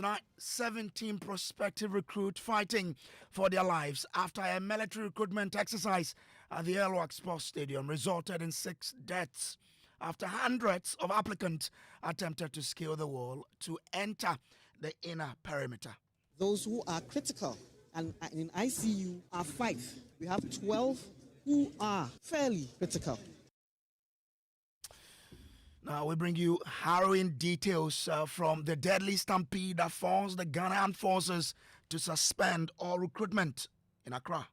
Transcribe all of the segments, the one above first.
Tonight, 17 prospective recruits fighting for their lives after a military recruitment exercise at the Elwak Sports Stadium resulted in 6 deaths after hundreds of applicants attempted to scale the wall to enter the inner perimeter. Those who are critical and in ICU are 5. We have 12 who are fairly critical. Now we bring you harrowing details from the deadly stampede that forced the Ghana Armed Forces to suspend all recruitment in Accra.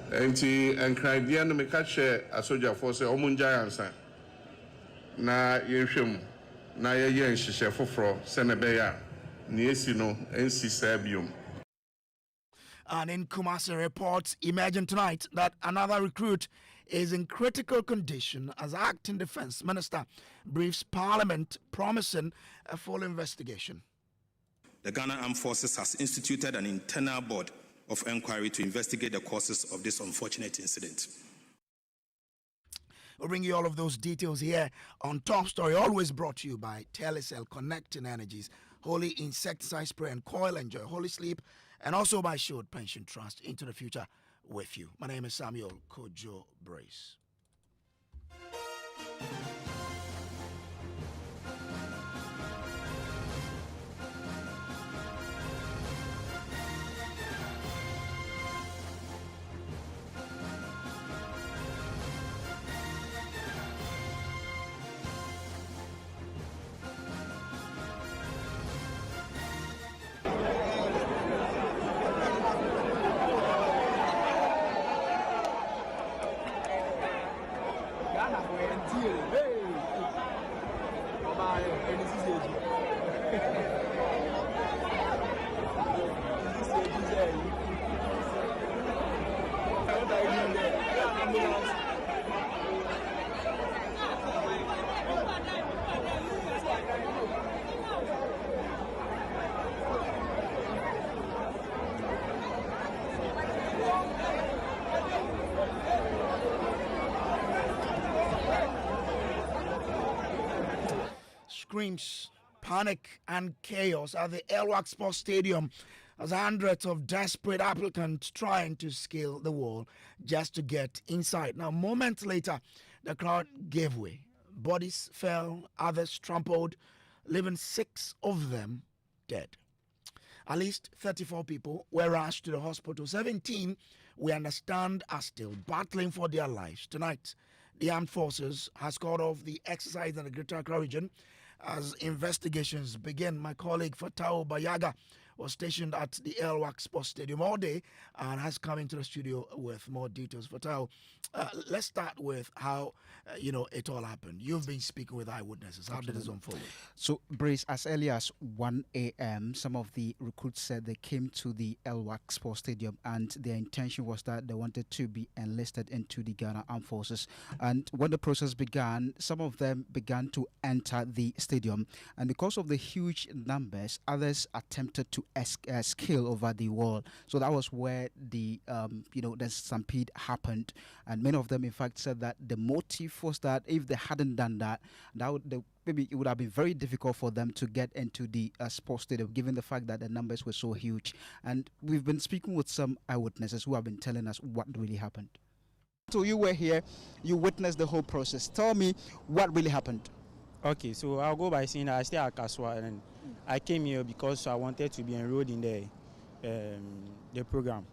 Enti enkradia no meka che asoja force omunja ansa na yehwem na yeye nhihye foforo se ne be ya na esi no ensi sabium. And in Kumasi, reports emerging tonight that another recruit is in critical condition as acting defense minister briefs parliament promising a full investigation. The Ghana Armed Forces has instituted an internal board of inquiry to investigate the causes of this unfortunate incident. We'll bring you all of those details here on Top Story, always brought to you by Telecel Connecting Energies, Holy Insecticide Spray and Coil. Enjoy Holy Sleep, and also by Shield Pension Trust. Into the future with you. My name is Samuel Kojo Brace. Screams, panic and chaos at the Elwak Sports Stadium as hundreds of desperate applicants trying to scale the wall just to get inside. Now, moments later, the crowd gave way. Bodies fell, others trampled, leaving 6 of them dead. At least 34 people were rushed to the hospital. 17, we understand, are still battling for their lives. Tonight, the Armed Forces has called off the exercise in the Greater Accra region as investigations begin. My colleague Fatao Bayaga was stationed at the Elwak Sports Stadium all day and has come into the studio with more details. Fatao, let's start with how it all happened. You've been speaking with eyewitnesses. How did this unfold? So, Brace, as early as 1 a.m., some of the recruits said they came to the Elwak Sports Stadium and their intention was that they wanted to be enlisted into the Ghana Armed Forces. And when the process began, some of them began to enter the stadium. And because of the huge numbers, others attempted to scale over the wall. So that was where the stampede happened. And many of them, in fact, said that the motive was that if they hadn't done that, maybe it would have been very difficult for them to get into the sports stadium, given the fact that the numbers were so huge. And we've been speaking with some eyewitnesses who have been telling us what really happened. So you were here, you witnessed the whole process. Tell me what really happened. Okay, so I'll go by saying that I stay at Kaswa and I came here because I wanted to be enrolled in the program.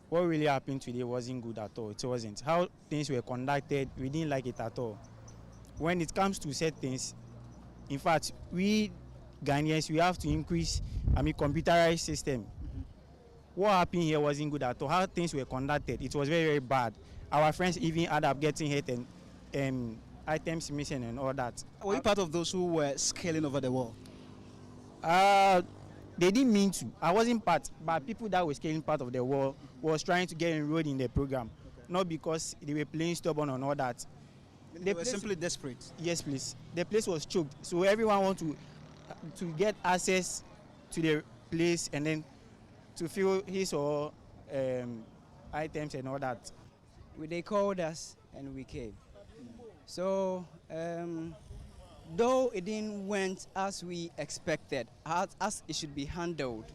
What really happened today wasn't good at all. It wasn't. How things were conducted, we didn't like it at all. When it comes to set things, in fact, we Ghanaians, we have to increase, computerized system. What happened here wasn't good at all. How things were conducted, it was very, very bad. Our friends even ended up getting hit and items missing and all that. Were you part of those who were scaling over the wall? They didn't mean to. I wasn't part, but people that were scaling part of the wall was trying to get enrolled in the program. Okay. Not because they were playing stubborn and all that. They were simply desperate. Yes, please. The place was choked. So everyone wanted to get access to the place and then to fill his or items and all that. They called us and we came. So though it didn't went as we expected, as it should be handled,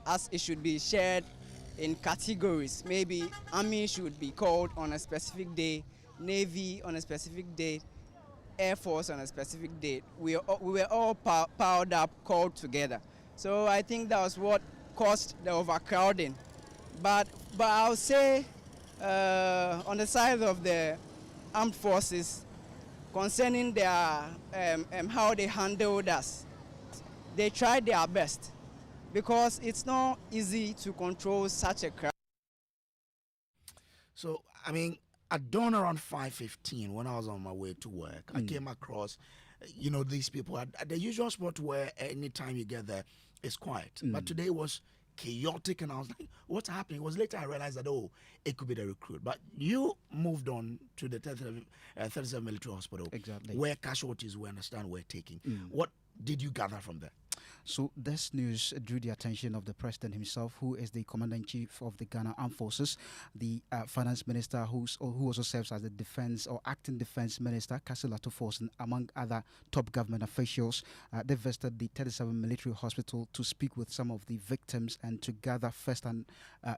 as it should be shared in categories. Maybe Army should be called on a specific day, Navy on a specific day, Air Force on a specific date. We were all piled up, called together. So I think that was what caused the overcrowding. But I'll say on the side of the armed forces, concerning their how they handled us, they tried their best because it's not easy to control such a crowd. So, I mean, at dawn around 5:15, when I was on my way to work, I came across, these people at the usual spot where anytime you get there, it's quiet. But today was chaotic, and I was like, what's happening? It was later I realized that, it could be the recruit. But you moved on to the 37 Military Hospital, Exactly, where casualties, we understand, were taking. What did you gather from there? So this news drew the attention of the president himself, who is the commander-in-chief of the Ghana Armed Forces, the finance minister, who also serves as the defense or acting defense minister, Kasilato Forsen, among other top government officials. They visited the 37 Military Hospital to speak with some of the victims and to gather first-hand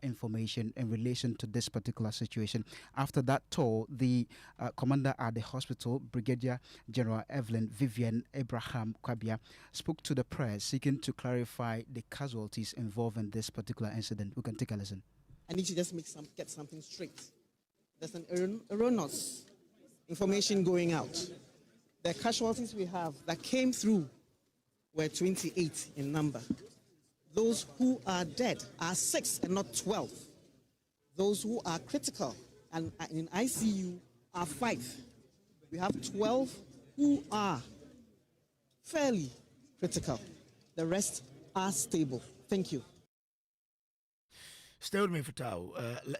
information in relation to this particular situation. After that tour, the commander at the hospital, Brigadier General Evelyn Vivian Abraham Kwabia, spoke to the press seeking to clarify the casualties involved in this particular incident. We can take a listen. I need to just get something straight. There's an erroneous information going out. The casualties we have that came through were 28 in number. Those who are dead are 6 and not 12. Those who are critical and in ICU are 5. We have 12 who are fairly critical. The rest are stable. Thank you. Stay with me for Tao.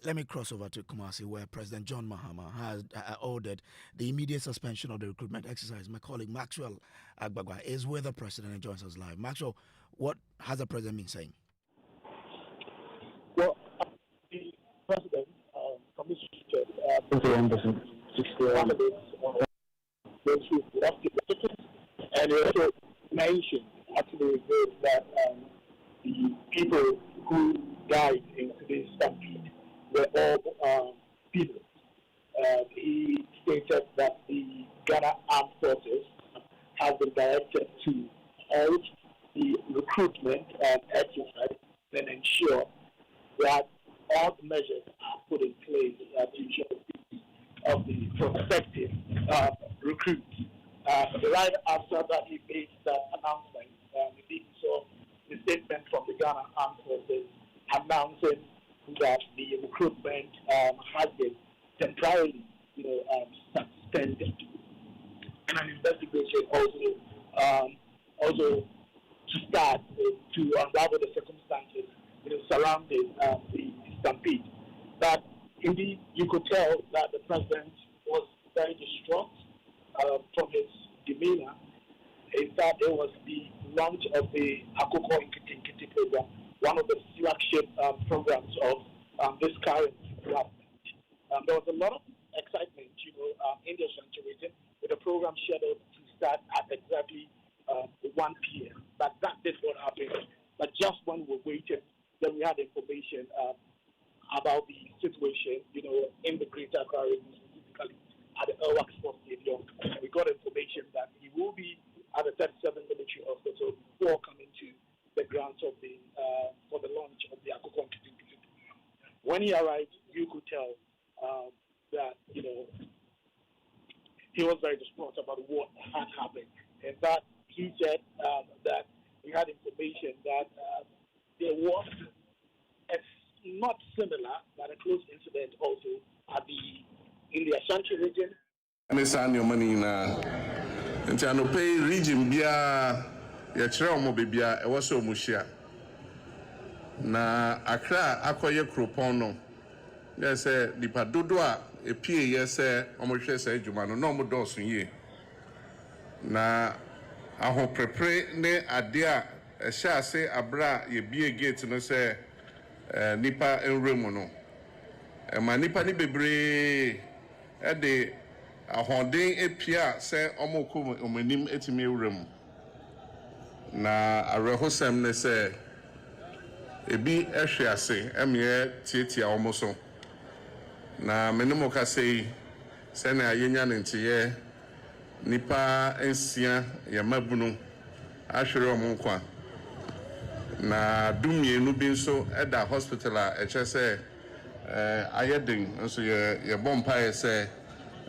Let me cross over to Kumasi, where President John Mahama has ordered the immediate suspension of the recruitment exercise. My colleague Maxwell Agbagwa is with the president and joins us live. Maxwell, what has the president been saying? Well, the president commissioned those who lost the tickets, and he also mentioned actually that the people who died in today's stampede were all people. He stated that the Ghana Armed Forces have been directed to halt the recruitment exercise and ensure that all the measures are put in place to ensure the safety of the prospective recruits. Right after that, he made that announcement. He saw the statement from the Ghana Armed Forces announcing that the recruitment has been temporarily, suspended, and an investigation also to start to unravel the circumstances, surrounding the stampede. But indeed, you could tell that the president was very distraught from his demeanor. In fact, it was the launch of the Akoko Nkiti program, one of the flagship programs of this current government. There was a lot of excitement, in the Ashanti region, with the program scheduled to start at exactly 1 p.m. But that did not happen. But just when we were waiting, then we had information about the situation, in the Greater Accra region, specifically at the Elwak Sports Stadium. We got information that he will be at the 37 Military Hospital before coming to the grounds of the for the launch of the Akoko Nkiti program. When he arrived, you could tell that he was very distraught about what had happened. In fact, he said that we had information that there was not similar, but a close incident also in the Ashanti region. And your money now. And to pay region bia ya chere omo bebia e wo so muhia. Na Accra akoye kropon no. They say dipa dodo a epie ye say omo hwe say adwuma no no mo doso ye. Na aho prepare ne ade a ehya ase abra ye bie gate no say nipa enremu no. Ma nipa ni bebre e de ahoɔden epia sɛ ɔmo kɔ ɔmonim etimi ewura mu na awerɛhosɛm ne sɛ ebi ɛhwe ase ɛmeɛ tietia ɔmo so na mene mo kasa yi sɛnea yɛnya ne nteyɛ nipa nsia yɛmabunu ahwere ɔmo nkwa na dumienu bi nso ɛda hospital a ɛkyɛ sɛ ayɛ den nso yɛbɔ mpaeɛ sɛ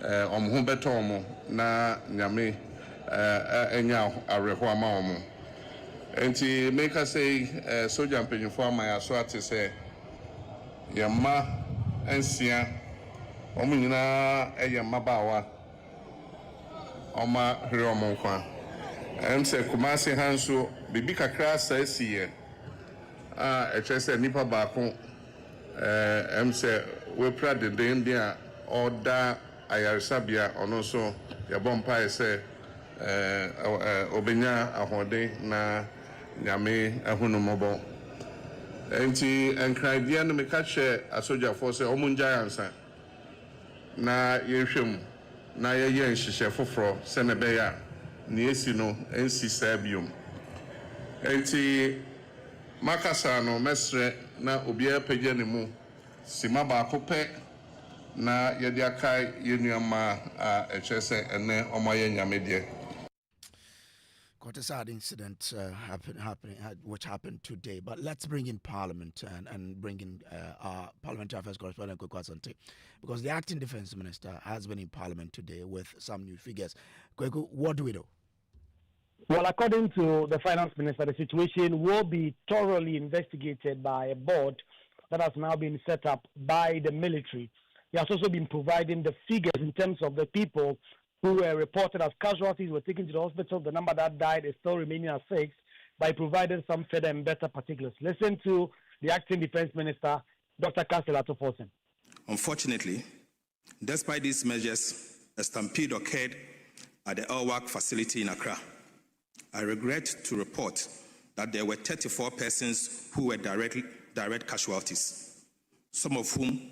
ɔmo ho bɛtɔ ɔmo na nyame ɛnya awerɛho ama ɔmo enti meka sɛ soja mpanyinfoɔ ama yɛ aso ate sɛ yɛmma nsia ɔmo nyinaa ɛyɛ mmabaawa ɔma hwere ɔmo nkwa sɛ Kumasi ha nso biribi kakra saa asiyɛ a ɛkyerɛ sɛ nipa baako sɛ wepra dendenden a ɔda ayaresabea ɔno nso yɛbɔ mpaeɛ sɛ ɔbɛnya ahoɔden na nyame ahunu mmɔbɔ enti nkradeɛ no meka kyerɛ asogyafoɔ sɛ ɔmo ngyae ansa na yɛhwɛ mu na yɛyɛ nhyehyɛ foforɔ sɛne ɛbɛyɛ a ne esi no nsi saa biom enti makasa no mɛsrɛ na obiara pagya ne mu sima baako pɛ na yɛde akae yɛnnuama a ɛkyerɛ sɛ ɛnɛ ɔmayɛ nyame deɛ. Quite a sad incident which happened today. But let's bring in Parliament and bring in our Parliamentary Affairs correspondent, Kojo Asante, because the acting Defence Minister has been in Parliament today with some new figures. Kojo, what do we know? Well, according to the Finance Minister, the situation will be thoroughly investigated by a board that has now been set up by the military. He has also been providing the figures in terms of the people who were reported as casualties, were taken to the hospital. The number that died is still remaining at 6, by providing some further and better particulars. Listen to the acting Defence Minister, Dr. Kaselato Forsen. Unfortunately, despite these measures, a stampede occurred at the LWAC facility in Accra. I regret to report that there were 34 persons who were direct casualties, some of whom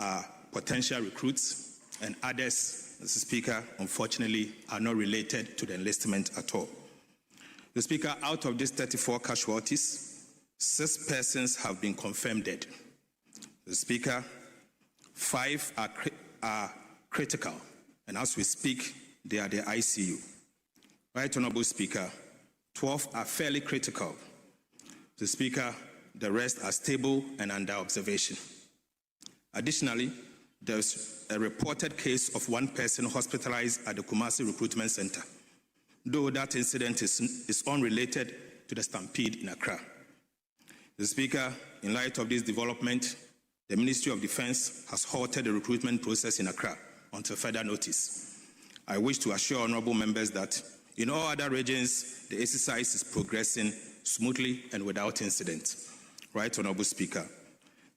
are potential recruits and others, Mr. Speaker, unfortunately, are not related to the enlistment at all. The Speaker, out of these 34 casualties, 6 persons have been confirmed dead. The Speaker, 5 are critical, and as we speak, they are the ICU. Right Honourable Speaker, 12 are fairly critical. The Speaker, the rest are stable and under observation. Additionally, there's a reported case of 1 person hospitalized at the Kumasi Recruitment Center, though that incident is unrelated to the stampede in Accra. The Speaker, in light of this development, the Ministry of Defence has halted the recruitment process in Accra until further notice. I wish to assure honourable members that in all other regions, the exercise is progressing smoothly and without incident. Right Honourable Speaker,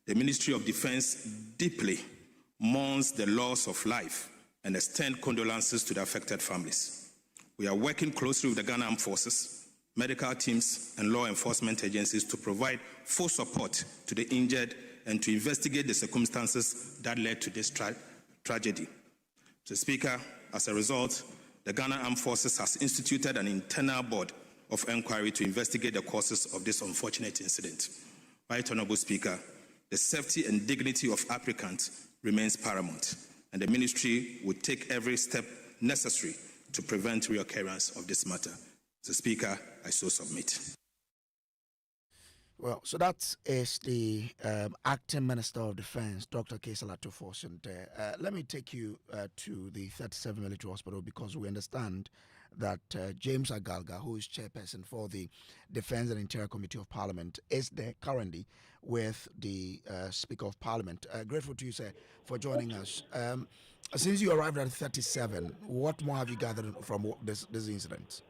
the Ministry of Defence deeply mourns the loss of life and extend condolences to the affected families. We are working closely with the Ghana Armed Forces, medical teams, and law enforcement agencies to provide full support to the injured and to investigate the circumstances that led to this tragedy. Mr. Speaker, as a result, the Ghana Armed Forces has instituted an internal board of inquiry to investigate the causes of this unfortunate incident. Right Honourable Speaker, the safety and dignity of applicants remains paramount, and the Ministry will take every step necessary to prevent reoccurrence of this matter. Mr. Speaker, I so submit. Well, so that is the acting Minister of Defence, Dr. Kaselato Forsen. Let me take you to the 37 Military Hospital, because we understand that James Agalga, who is chairperson for the Defence and Interior Committee of Parliament, is there currently with the Speaker of Parliament. Grateful to you, sir, for joining us. Since you arrived at 37, what more have you gathered from this incident?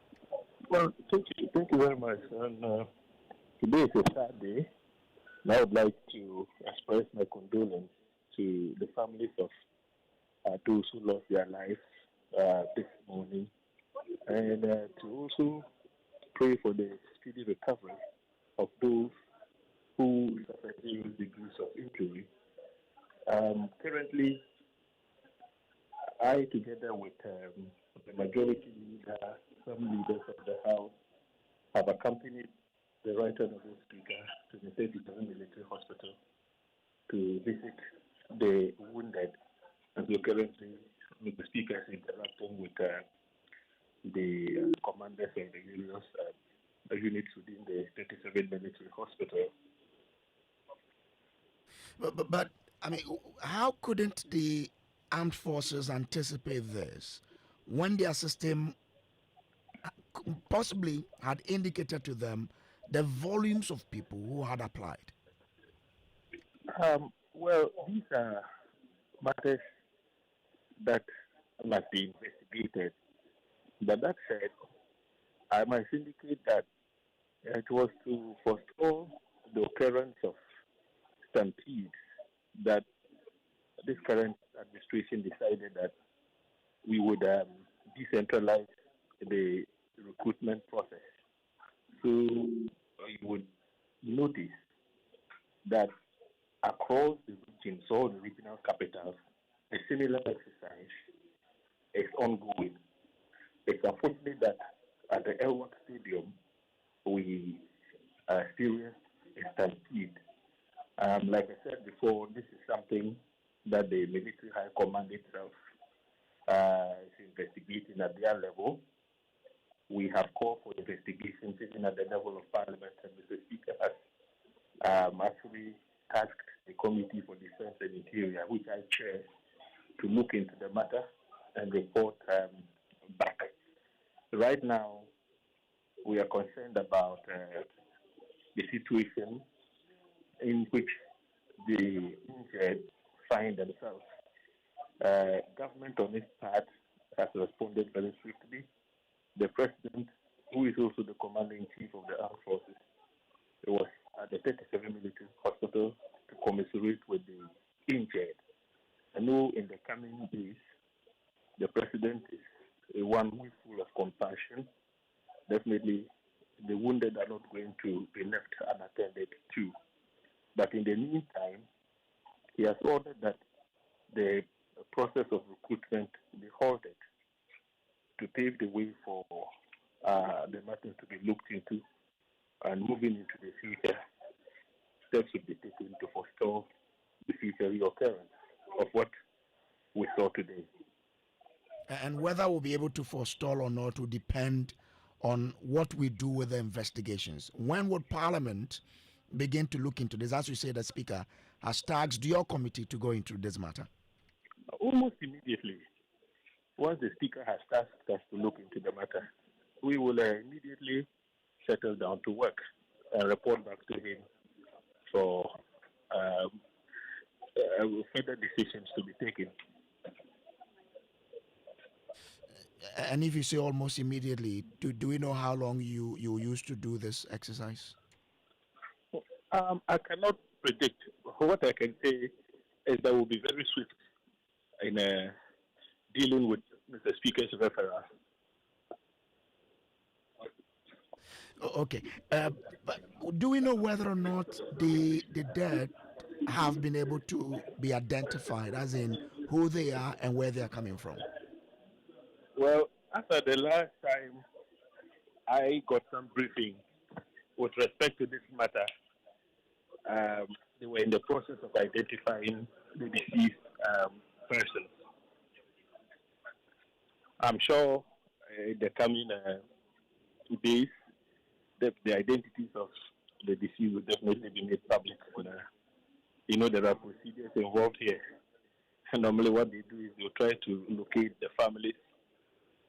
Well, thank you very much. And today is a sad day, and I would like to express my condolence to the families of those who lost their lives this morning, and to also pray for the speedy recovery of those who suffered serious degrees of injury. Currently, I, together majority leader, some leaders of the House have accompanied the Right Honorable Speaker to the 37 Military Hospital to visit the wounded. And so currently, the Speaker is interacting with the commanders of the various units within the 37 Military Hospital. But I mean, how couldn't the armed forces anticipate this when their system possibly had indicated to them the volumes of people who had applied? Well, these are matters that must be investigated. But that said, I must indicate that it was to forestall the occurrence of stampedes that this current administration decided that we would decentralize the recruitment process. So you would notice that across the regions, all the regional capitals, a similar exercise is ongoing. It's unfortunate that at the Elwak Stadium, we experienced a stampede. Like I said before, this is something that the military high command itself is investigating at their level. We have called for investigations even at the level of Parliament, and Mr. Speaker has actually tasked the Committee for Defense and Interior, which I chair, to look into the matter and report back. Right now, we are concerned about the situation in which the injured find themselves. Government on its part has responded very swiftly. The President, who is also the Commander-in-Chief of the Armed Forces, was at the 37 Military Hospital to commiserate with the injured. I know in the coming days, the President is one who is full of compassion. Definitely, the wounded are not going to be left unattended to. But in the meantime, he has ordered that the process of recruitment be halted to pave the way for the matter to be looked into, and moving into the future, steps will be taken to forestall the future reoccurrence of what we saw today. And whether we'll be able to forestall or not will depend on what we do with the investigations. When would Parliament begin to look into this? As you say, the Speaker has tasked your committee to go into this matter. Almost immediately, once the Speaker has tasked us to look into the matter, we will immediately settle down to work and report back to him for further decisions to be taken. And if you say almost immediately, do we know how long you used to do this exercise? I cannot predict. What I can say is that we'll be very swift in dealing with Mr. Speaker's referral. Okay. But do we know whether or not the dead have been able to be identified, as in who they are and where they are coming from? Well, after the last time I got some briefing with respect to this matter, they were in the process of identifying the deceased persons. I'm sure in the coming days, the identities of the deceased will definitely be made public. There are procedures involved here. And normally what they do is they'll try to locate the families,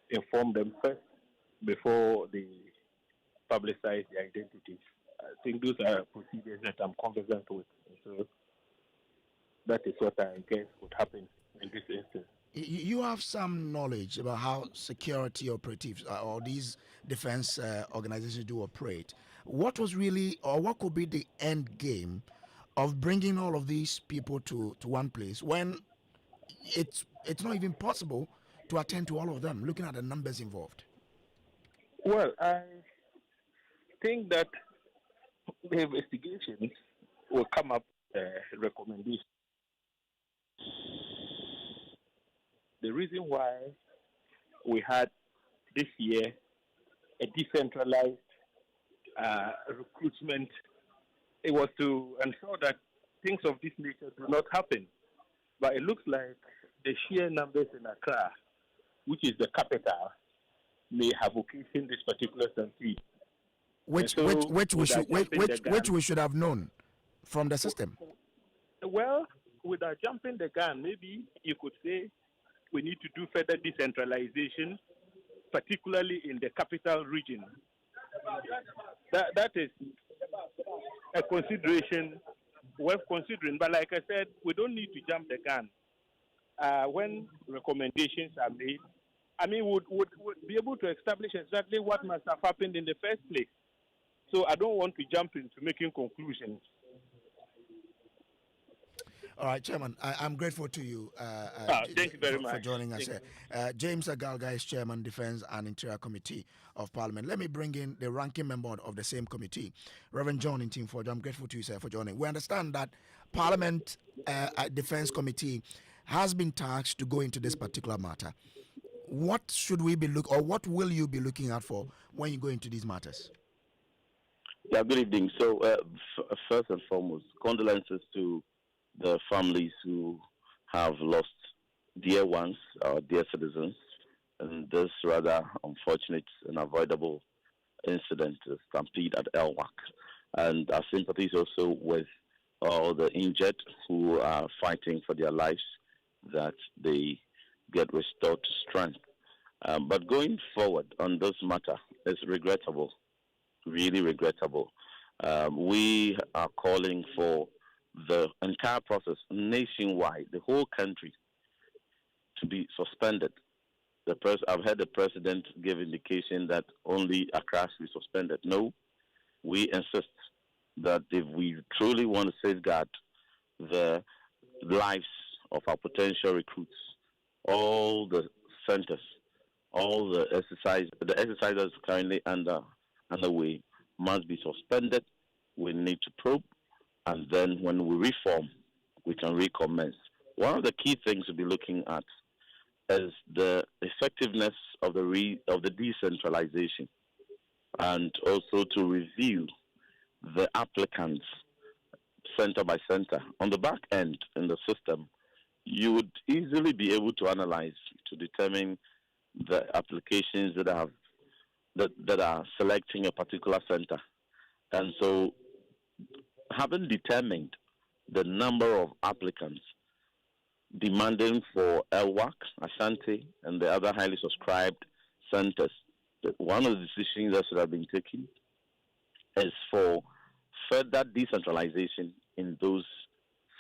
inform them first before they publicize their identities. I think those are procedures that I'm conversant with. So that is what I guess would happen in this instance. You have some knowledge about how security operatives or these defense organizations do operate. What was really, or what could be the end game of bringing all of these people to one place when it's not even possible to attend to all of them, looking at the numbers involved? Well, I think that the investigations will come up recommendations. The reason why we had this year a decentralized recruitment. It was to ensure that things of this nature do not happen. But it looks like the sheer numbers in Accra, which is the capital, may have occasioned this particular stampede. Which we should have known from the system. Well, without jumping the gun, maybe you could say we need to do further decentralization, particularly in the capital region. That is a consideration worth considering. But like I said, we don't need to jump the gun. When recommendations are made, would be able to establish exactly what must have happened in the first place. So I don't want to jump into making conclusions. All right, Chairman, I'm grateful to you. Thank you very much for joining us here. James Agalga is Chairman, Defense and Interior Committee of Parliament. Let me bring in the ranking member of the same committee, Reverend John Intimford. I'm grateful to you, sir, for joining. We understand that Parliament Defense Committee has been tasked to go into this particular matter. What should we be what will you be looking out for when you go into these matters? Yeah, good evening. So, first and foremost, condolences to the families who have lost dear ones, dear citizens, in this rather unfortunate and avoidable incident, Stampede at Elwak. And our sympathies also with all the injured who are fighting for their lives, that they get restored to strength. But going forward on this matter is regrettable, really regrettable. We are calling for the entire process nationwide, the whole country, to be suspended. I've heard the president give indication that only Accra should be suspended. No, we insist that if we truly want to safeguard the lives of our potential recruits, all the centers, all the exercises currently underway must be suspended. We need to probe, and then when we reform, we can recommence. One of the key things we'll be looking at is the effectiveness of the decentralization, and also to review the applicants center by center. On the back end in the system, you would easily be able to analyze to determine the applications that are selecting a particular center. And so, having determined the number of applicants demanding for Elwak, Ashanti, and the other highly subscribed centers, one of the decisions that should have been taken is for further decentralization in those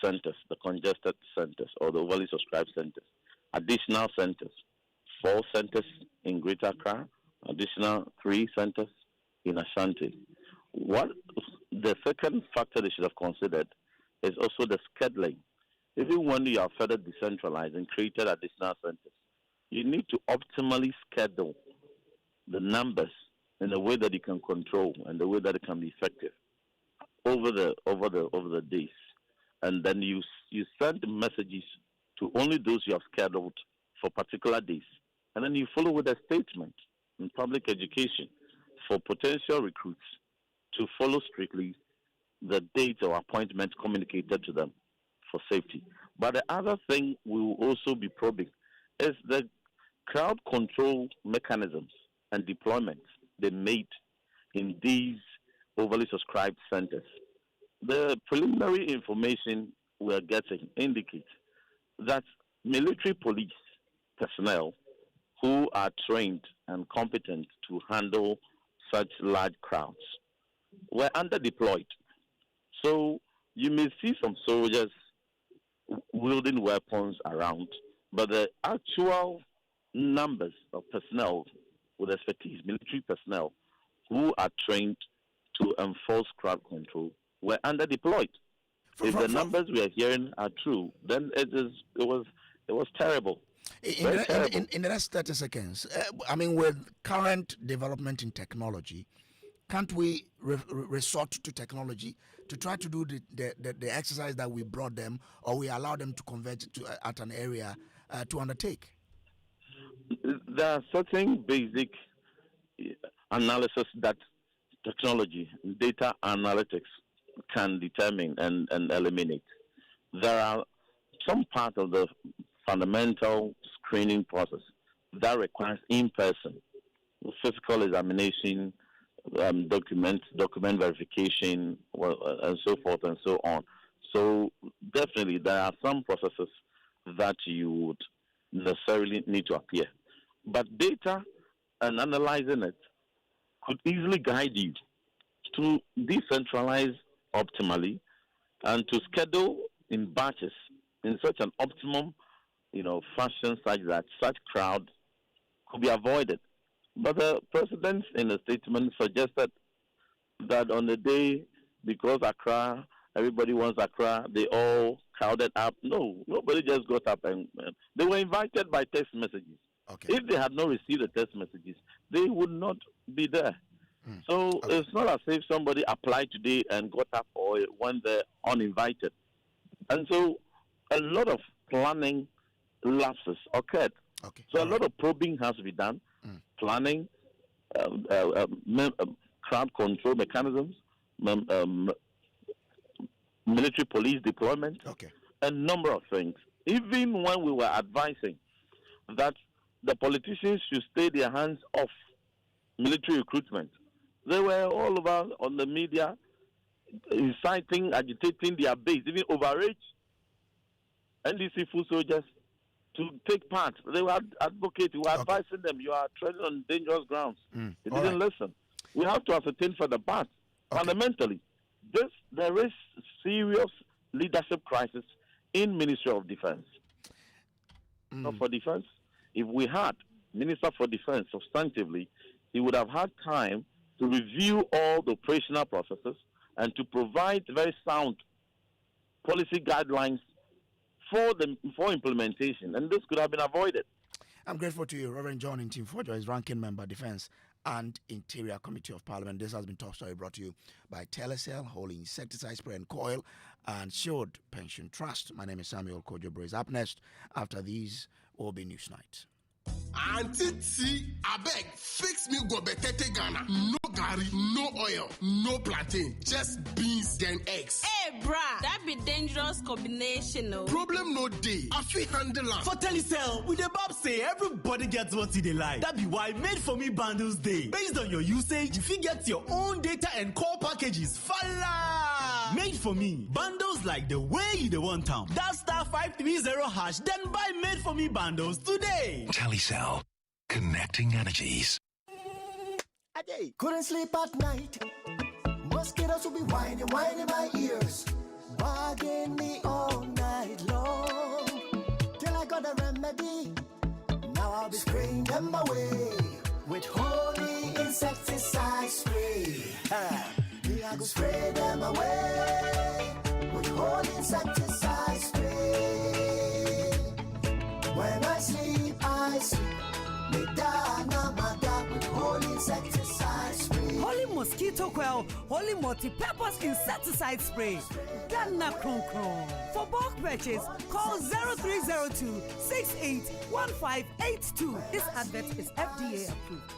centers, the congested centers or the overly subscribed centers. Additional centers, 4 centers in Greater Accra, additional 3 centers in Ashanti. What the second factor they should have considered is also the scheduling. Even when you are further decentralized and created additional centers, you need to optimally schedule the numbers in a way that you can control and the way that it can be effective over the days. And then you send messages to only those you have scheduled for particular days. And then you follow with a statement in public education for potential recruits to follow strictly the date or appointment communicated to them for safety. But the other thing we will also be probing is the crowd control mechanisms and deployments they made in these overly subscribed centers. The preliminary information we are getting indicates that military police personnel who are trained and competent to handle such large crowds were under-deployed. So you may see some soldiers wielding weapons around, but the actual numbers of personnel with expertise, military personnel, who are trained to enforce crowd control were under-deployed. If the numbers we are hearing are true, then it was terrible. In the next 30 seconds, with current development in technology, can't we resort to technology to try to do the exercise that we brought them, or we allow them to converge at an area to undertake? there are certain basic analysis that technology, data analytics can determine and eliminate. There are some part of the fundamental screening process that requires in-person, physical examination, document verification, and so forth and so on. So definitely there are some processes that you would necessarily need to appear. But data and analyzing it could easily guide you to decentralize optimally and to schedule in batches in such an optimum, fashion such that such crowd could be avoided. But the president in a statement suggested that on the day, because Accra, everybody wants Accra, they all crowded up. No, nobody just got up and they were invited by text messages. Okay. If they had not received the text messages, they would not be there. So it's not as if somebody applied today and got up or went there uninvited. And so a lot of planning lapses occurred. Okay. So a lot of probing has to be done, planning, crowd control mechanisms, military police deployment, a number of things. Even when we were advising that the politicians should stay their hands off military recruitment, they were all over on the media inciting, agitating their base, even overage NDC full soldiers to take part. They were advocating, we were advising them, you are treading on dangerous grounds. They didn't listen. We have to ascertain for the part. Fundamentally, there is serious leadership crisis in Ministry of Defense. Not for Defense. If we had Minister for Defense substantively, he would have had time to review all the operational processes and to provide very sound policy guidelines for implementation, and this could have been avoided. I'm grateful to you, Reverend John Ntimfo, is Ranking Member, Defense and Interior Committee of Parliament. This has been Top Story, brought to you by Telecel, Holy Insecticide Spray and Coil, and Shield Pension Trust. My name is Samuel Kojo. Up next, after these, will be News Night. Auntie T, I beg, fix me go betete Ghana. No gari, no oil, no plantain, just beans then eggs. Hey, brah, that be dangerous combination, no. Problem no day. I feel handle am. For Telecel, with the Bob say everybody gets what they like. That be why Made For Me bundles day. Based on your usage, if you get your own data and call packages, falla! Made For Me bundles like the way you want them. That *530# then buy Made For Me bundles today. Telecel, connecting energies. Couldn't sleep at night. Mosquitoes will be whining my ears, bugging me all night long. Till I got a remedy. Now I'll be spraying them away with holy insecticide spray. I go spray them away with holy insecticide spray. When I sleep, me dana with holy insecticide spray. Holy mosquito coil, holy multi-purpose insecticide spray. Dana Kron Kron. For bulk purchase, call 0302 681582. This advert is FDA approved.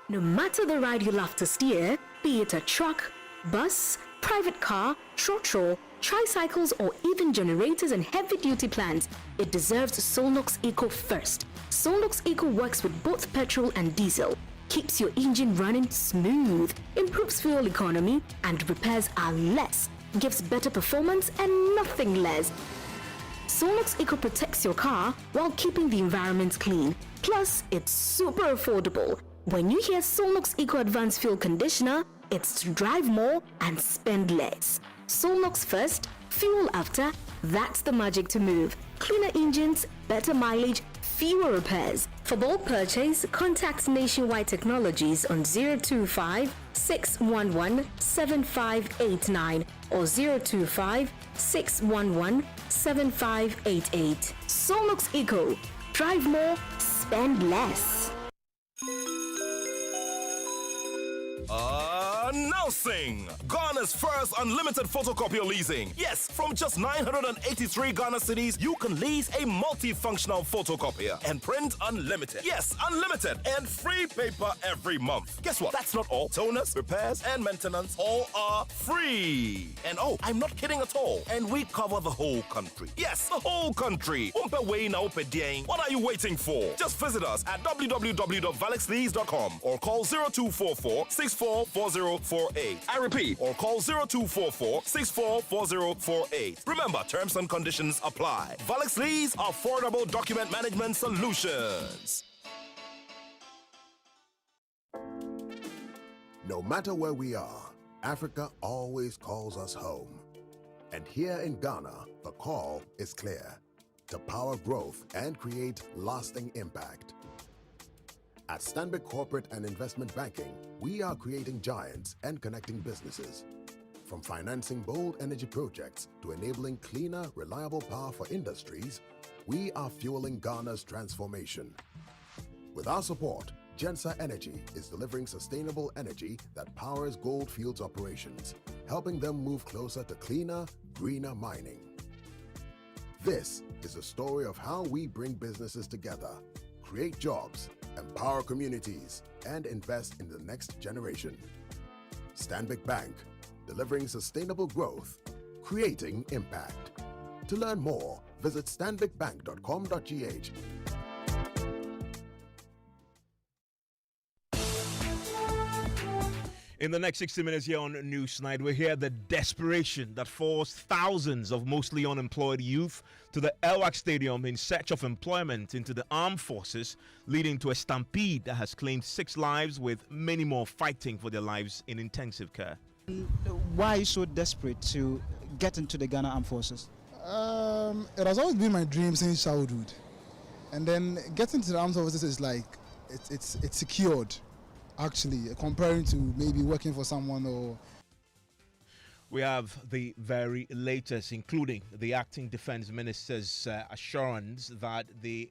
No matter the ride you love to steer, be it a truck, bus, private car, trotro, tricycles, or even generators and heavy-duty plans, it deserves Solnox Eco first. Solnox Eco works with both petrol and diesel, keeps your engine running smooth, improves fuel economy, and repairs are less, gives better performance and nothing less. Solnox Eco protects your car while keeping the environment clean. Plus, it's super affordable. When you hear Solnox Eco Advanced Fuel Conditioner, it's to drive more and spend less. Solnox first, fuel after, that's the magic to move. Cleaner engines, better mileage, fewer repairs. For bulk purchase, contact Nationwide Technologies on 025 611 7589 or 025 611 7588. Solnox Eco. Drive more, spend less. Now Announcing Ghana's first unlimited photocopier leasing. Yes, from just 983 Ghana cedis, you can lease a multifunctional photocopier and print unlimited. Yes, unlimited and free paper every month. Guess what? That's not all. Toners, repairs, and maintenance all are free. And oh, I'm not kidding at all. And we cover the whole country. Yes, the whole country. What are you waiting for? Just visit us at www.valexlease.com or call 0244 644048. I repeat, or call 0244 644048. Remember, terms and conditions apply. Valex Lease, affordable document management solutions. No matter where we are, Africa always calls us home. And here in Ghana, the call is clear: to power growth and create lasting impact. At Stanbic Corporate and Investment Banking, we are creating giants and connecting businesses. From financing bold energy projects to enabling cleaner, reliable power for industries, we are fueling Ghana's transformation. With our support, Gensa Energy is delivering sustainable energy that powers Goldfields operations, helping them move closer to cleaner, greener mining. This is a story of how we bring businesses together, create jobs, empower communities, and invest in the next generation. Stanbic Bank, delivering sustainable growth, creating impact. To learn more, visit stanbicbank.com.gh. In the next 60 minutes here on Newsnight, we hear the desperation that forced thousands of mostly unemployed youth to the Elwak Stadium in search of employment into the armed forces, leading to a stampede that has claimed 6 lives, with many more fighting for their lives in intensive care. Why are you so desperate to get into the Ghana Armed Forces? It has always been my dream since childhood. And then getting to the armed forces is like, it's secured. Actually, comparing to maybe working for someone or... We have the very latest, including the acting defense minister's assurance that the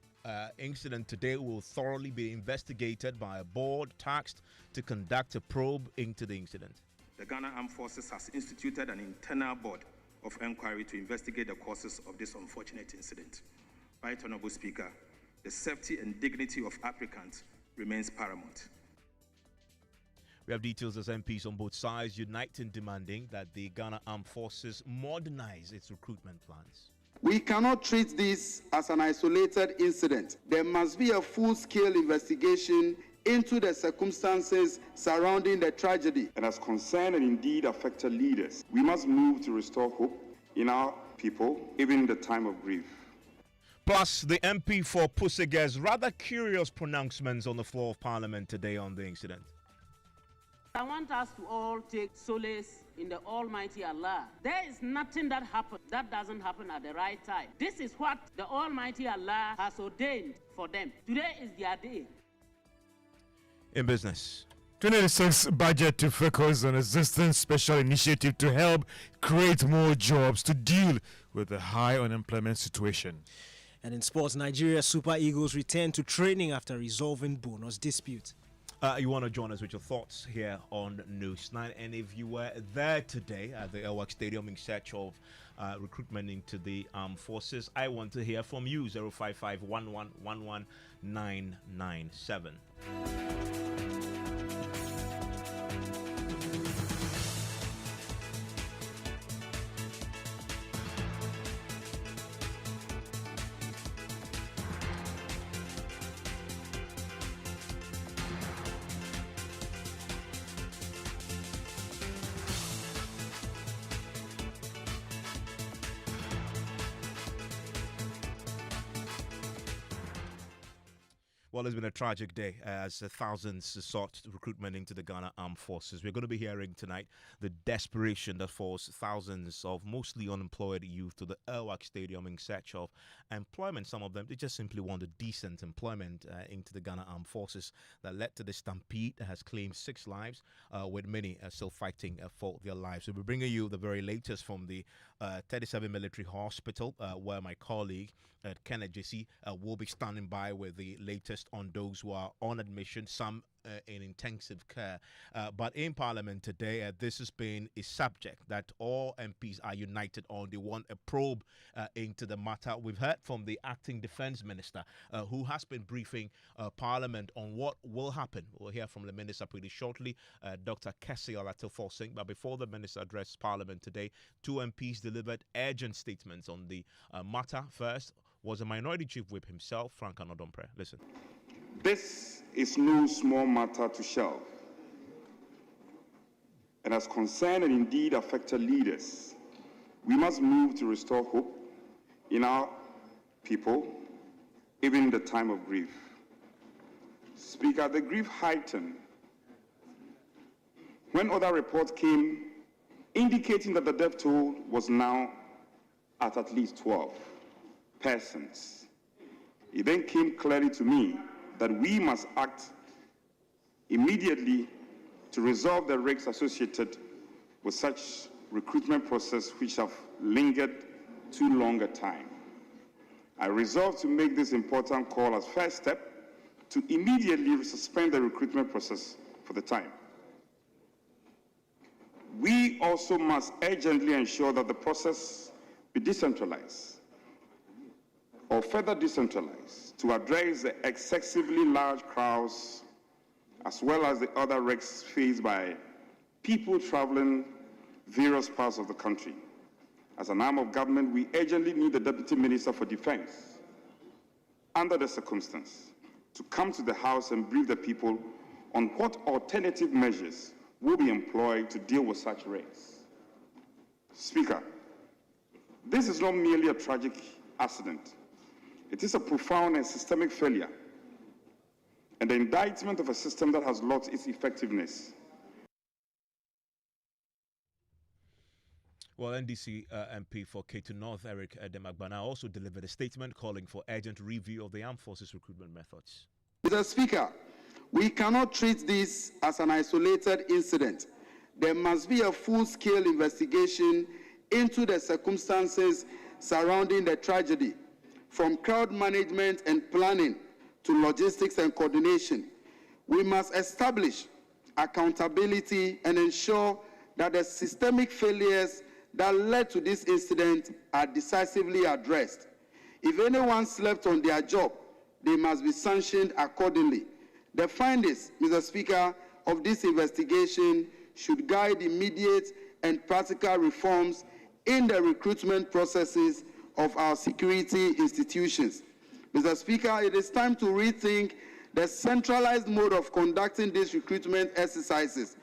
incident today will thoroughly be investigated by a board tasked to conduct a probe into the incident. The Ghana Armed Forces has instituted an internal board of inquiry to investigate the causes of this unfortunate incident. Right, Honorable Speaker, the safety and dignity of applicants remains paramount. We have details as MPs on both sides unite in demanding that the Ghana Armed Forces modernize its recruitment plans. We cannot treat this as an isolated incident. There must be a full-scale investigation into the circumstances surrounding the tragedy. And as concerned and indeed affected leaders, we must move to restore hope in our people, even in the time of grief. Plus, the MP for Pusege's rather curious pronouncements on the floor of Parliament today on the incident. I want us to all take solace in the Almighty Allah. There is nothing that happens that doesn't happen at the right time. This is what the Almighty Allah has ordained for them. Today is their day. In business. 2026 budget to focus on existing special initiative to help create more jobs to deal with the high unemployment situation. And in sports, Nigeria Super Eagles return to training after resolving bonus dispute. You want to join us with your thoughts here on Newsnight, and if you were there today at the Elwak Stadium in search of recruitment into the armed forces, I want to hear from you. 055-11-11997. Well, it's been a tragic day as thousands sought recruitment into the Ghana Armed Forces. We're going to be hearing tonight the desperation that forced thousands of mostly unemployed youth to the Elwak Stadium in search of employment. Some of them, they just simply wanted decent employment into the Ghana Armed Forces that led to the stampede that has claimed 6 lives, with many still fighting for their lives. So we're bringing you the very latest from the 37 Military Hospital, where my colleague Kenneth JC will be standing by with the latest on those who are on admission, some in intensive care. But in Parliament today, this has been a subject that all MPs are united on. They want a probe into the matter. We've heard from the acting Defence Minister, who has been briefing Parliament on what will happen. We'll hear from the Minister pretty shortly, Dr. Kessie Olatunfor. But before the Minister addressed Parliament today, two MPs delivered urgent statements on the matter. First was a Minority Chief Whip himself, Frank Anodompre. Listen. This is no small matter to shelve, and as concerned and indeed affected leaders, we must move to restore hope in our people, even in the time of grief. Speaker, the grief heightened when other reports came indicating that the death toll was now at least 12 persons. It then came clearly to me that we must act immediately to resolve the risks associated with such recruitment process which have lingered too long a time. I resolve to make this important call as first step to immediately suspend the recruitment process for the time. We also must urgently ensure that the process be decentralized or further decentralized to address the excessively large crowds as well as the other risks faced by people traveling various parts of the country. As an arm of government, we urgently need the Deputy Minister for Defense, under the circumstance, to come to the House and brief the people on what alternative measures will be employed to deal with such risks. Speaker, this is not merely a tragic accident. It is a profound and systemic failure and the indictment of a system that has lost its effectiveness. Well, NDC MP for Ketu North, Eric Demagbana, also delivered a statement calling for urgent review of the armed forces recruitment methods. Mr. Speaker, we cannot treat this as an isolated incident. There must be a full-scale investigation into the circumstances surrounding the tragedy, from crowd management and planning to logistics and coordination. We must establish accountability and ensure that the systemic failures that led to this incident are decisively addressed. If anyone slept on their job, they must be sanctioned accordingly. The findings, Mr. Speaker, of this investigation should guide immediate and practical reforms in the recruitment processes of our security institutions. Mr. Speaker, it is time to rethink the centralized mode of conducting these recruitment exercises.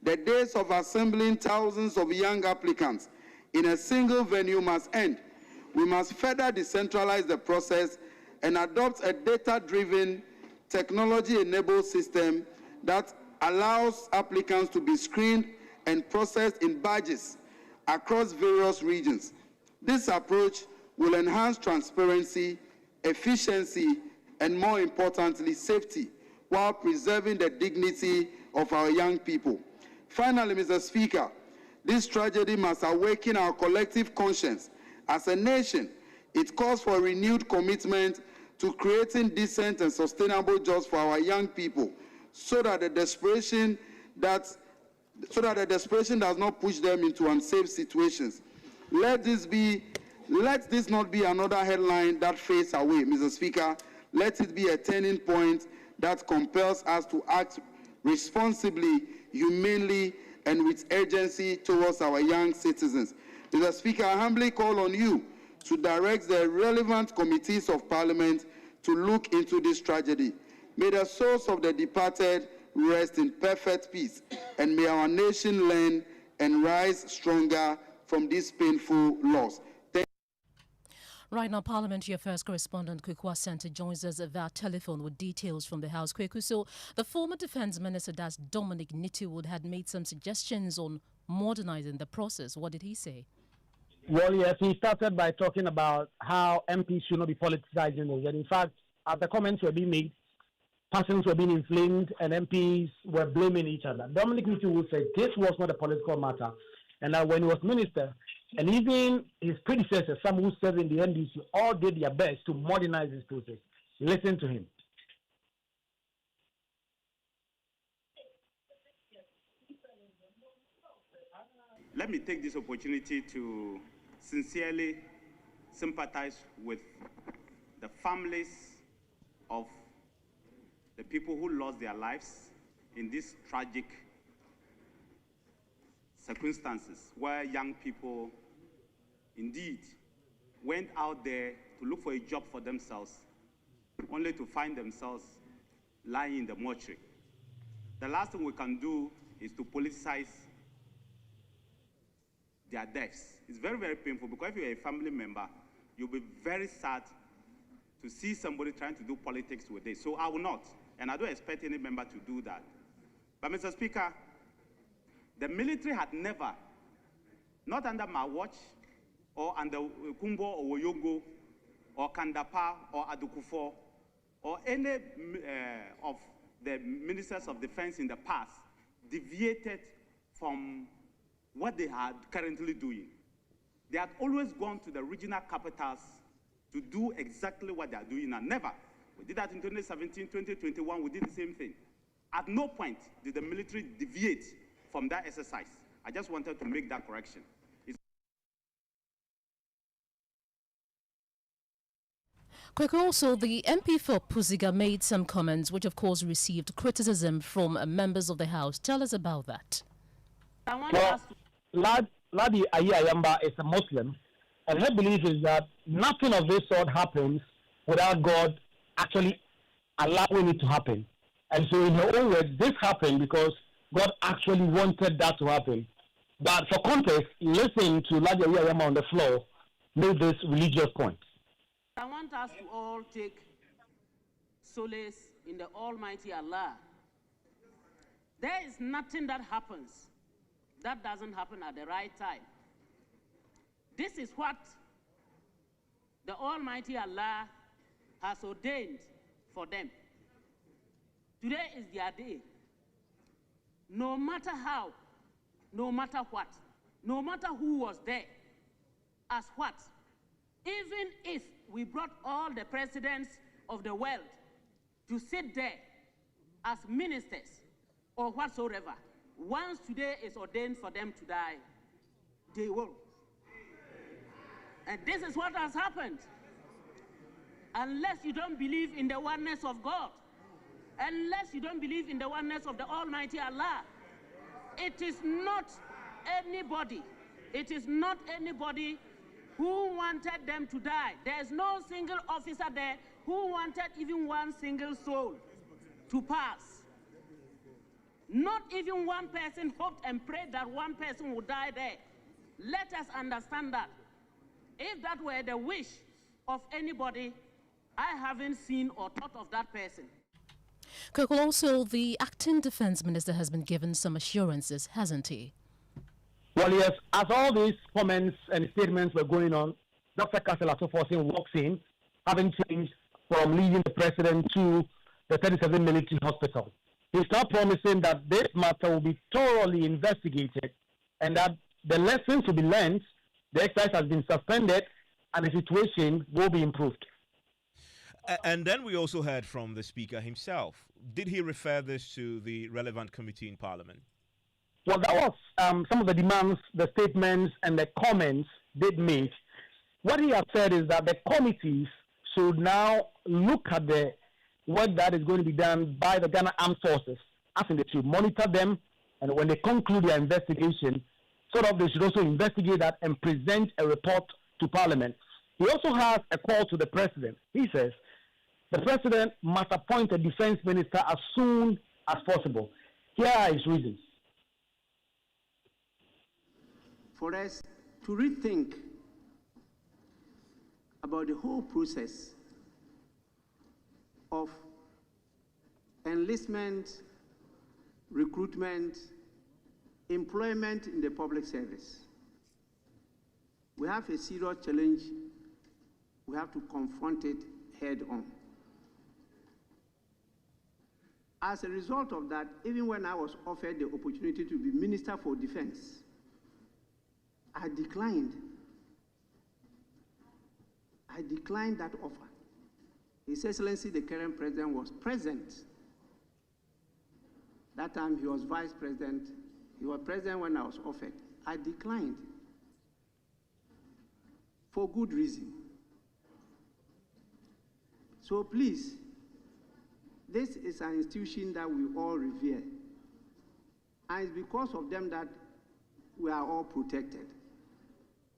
The days of assembling thousands of young applicants in a single venue must end. We must further decentralize the process and adopt a data-driven, technology-enabled system that allows applicants to be screened and processed in batches across various regions. This approach will enhance transparency, efficiency, and more importantly, safety, while preserving the dignity of our young people. Finally, Mr. Speaker, this tragedy must awaken our collective conscience. As a nation, it calls for renewed commitment to creating decent and sustainable jobs for our young people, so that the desperation does not push them into unsafe situations. Let this not be another headline that fades away, Mr. Speaker. Let it be a turning point that compels us to act responsibly, humanely, and with urgency towards our young citizens. Mr. Speaker, I humbly call on you to direct the relevant committees of Parliament to look into this tragedy. May the souls of the departed rest in perfect peace, and may our nation learn and rise stronger from this painful loss. Right now, Parliamentary Affairs correspondent Kwekwa Center joins us via telephone with details from the House. Kweku, so the former Defence Minister, that's Dominic Nitiwood, had made some suggestions on modernizing the process. What did he say? Well, yes, he started by talking about how MPs should not be politicizing those. And in fact, as the comments were being made, passions were being inflamed and MPs were blaming each other. Dominic Nitiwood said this was not a political matter, and that when he was minister, and even his predecessors, some who served in the NDC, all did their best to modernize this process. Listen to him. let me take this opportunity to sincerely sympathize with the families of the people who lost their lives in these tragic circumstances where young people indeed went out there to look for a job for themselves, only to find themselves lying in the mortuary. The last thing we can do is to politicize their deaths. It's very, very painful because if you're a family member, you'll be very sad to see somebody trying to do politics with this. So I will not, and I don't expect any member to do that. But Mr. Speaker, the military had never, not under my watch, or under Kumbo or Woyogo, or Kandapa, or Adukufo, or any of the ministers of defense in the past, deviated from what they are currently doing. They had always gone to the regional capitals to do exactly what they are doing now. Never. We did that in 2017, 2021, we did the same thing. At no point did the military deviate from that exercise. I just wanted to make that correction. Also, the MP for Puziga made some comments which of course received criticism from members of the House. Tell us about that. Well, Ladi Ayayamba is a Muslim, and her belief is that nothing of this sort happens without God actually allowing it to happen. And so in her own words, this happened because God actually wanted that to happen. But for context, listening to Ladi Ayayamba on the floor made this religious point. I want us to all take solace in the Almighty Allah. There is nothing that happens that doesn't happen at the right time. This is what the Almighty Allah has ordained for them. Today is their day. No matter how, no matter what, no matter who was there, as what, even if we brought all the presidents of the world to sit there as ministers or whatsoever, once today is ordained for them to die, they will. And this is what has happened. Unless you don't believe in the oneness of God, unless you don't believe in the oneness of the Almighty Allah, it is not anybody who wanted them to die. There is no single officer there who wanted even one single soul to pass. Not even one person hoped and prayed that one person would die there. Let us understand that. If that were the wish of anybody, I haven't seen or thought of that person. Also, the acting defense minister has been given some assurances, hasn't he? Well, yes, as all these comments and statements were going on, Dr. Kassel Atoforsin walks in, having changed from leading the president to the 37 military hospital. He's now promising that this matter will be thoroughly investigated and that the lessons will be learned, the exercise has been suspended, and the situation will be improved. And then we also heard from the Speaker himself. Did he refer this to the relevant committee in Parliament? Well, that was some of the demands, the statements, and the comments they'd made. What he has said is that the committees should now look at the work that is going to be done by the Ghana Armed Forces, as in they should monitor them, and when they conclude their investigation, they should also investigate that and present a report to Parliament. He also has a call to the President. He says the President must appoint a defense minister as soon as possible. Here are his reasons. For us to rethink about the whole process of enlistment, recruitment, employment in the public service. We have a serious challenge. We have to confront it head on. As a result of that, even when I was offered the opportunity to be Minister for Defense, I declined. I declined that offer. His Excellency, the current president, was present. That time he was vice president. He was president when I was offered. I declined for good reason. So please, this is an institution that we all revere. And it's because of them that we are all protected.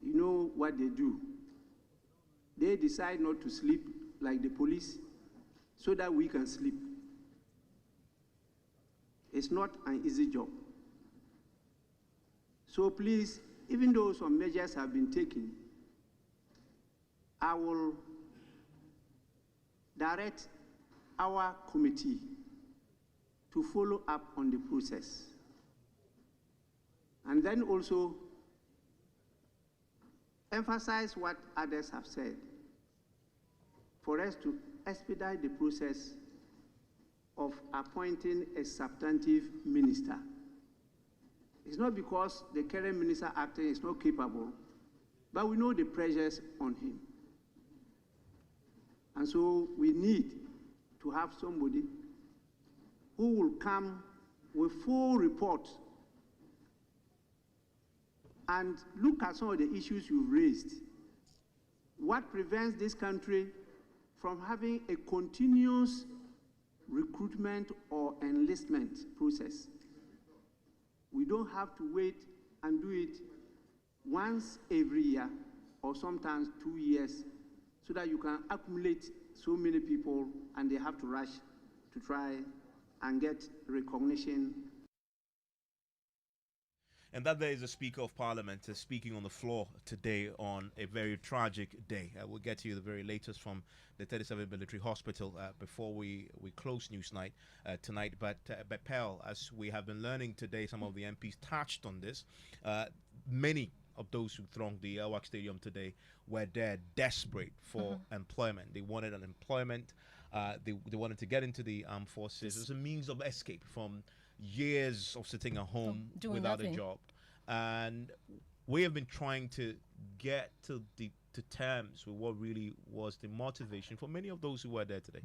You know what they do. They decide not to sleep like the police so that we can sleep. It's not an easy job. So please, even though some measures have been taken, I will direct our committee to follow up on the process. And then also emphasize what others have said for us to expedite the process of appointing a substantive minister. It's not because the current minister acting is not capable, but we know the pressures on him. And so we need to have somebody who will come with full report and look at some of the issues you've raised. What prevents this country from having a continuous recruitment or enlistment process? We don't have to wait and do it once every year or sometimes 2 years so that you can accumulate so many people and they have to rush to try and get recognition. And that there is a Speaker of Parliament speaking on the floor today on a very tragic day. We'll get to you the very latest from the 37 Military Hospital before we close Newsnight tonight. But Pearl, as we have been learning today, some of the MPs touched on this. Many of those who thronged the Elwak Stadium today were there desperate for employment. They wanted an employment. They wanted to get into the armed forces as a means of escape from years of sitting at home without a job. And we have been trying to get to terms with what really was the motivation for many of those who were there today.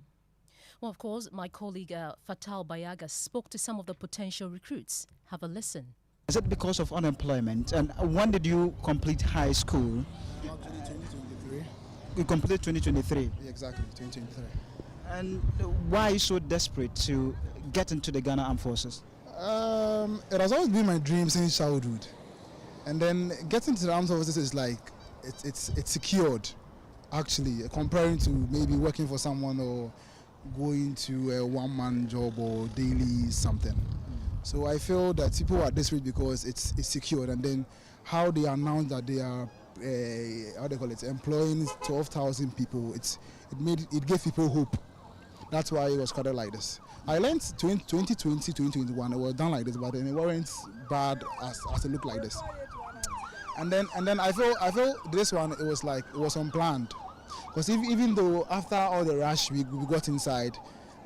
Well, of course, my colleague Fatal Bayaga spoke to some of the potential recruits. Have a listen. Is it because of unemployment? And when did you complete high school? Actually, 2023. You completed 2023? Yeah, exactly, 2023. And why are you so desperate to get into the Ghana Armed Forces? It has always been my dream since childhood. And then getting to the Armed Forces is like, it's secured, actually, comparing to maybe working for someone or going to a one-man job or daily something. So I feel that people are desperate because it's secured, and then how they announce that they are employing 12,000 people, it gave people hope. That's why it was started like this. I learned 2020, 2021, it was done like this, but then it wasn't bad as it looked like this. And then I feel this one, it was unplanned. Because even though after all the rush we got inside,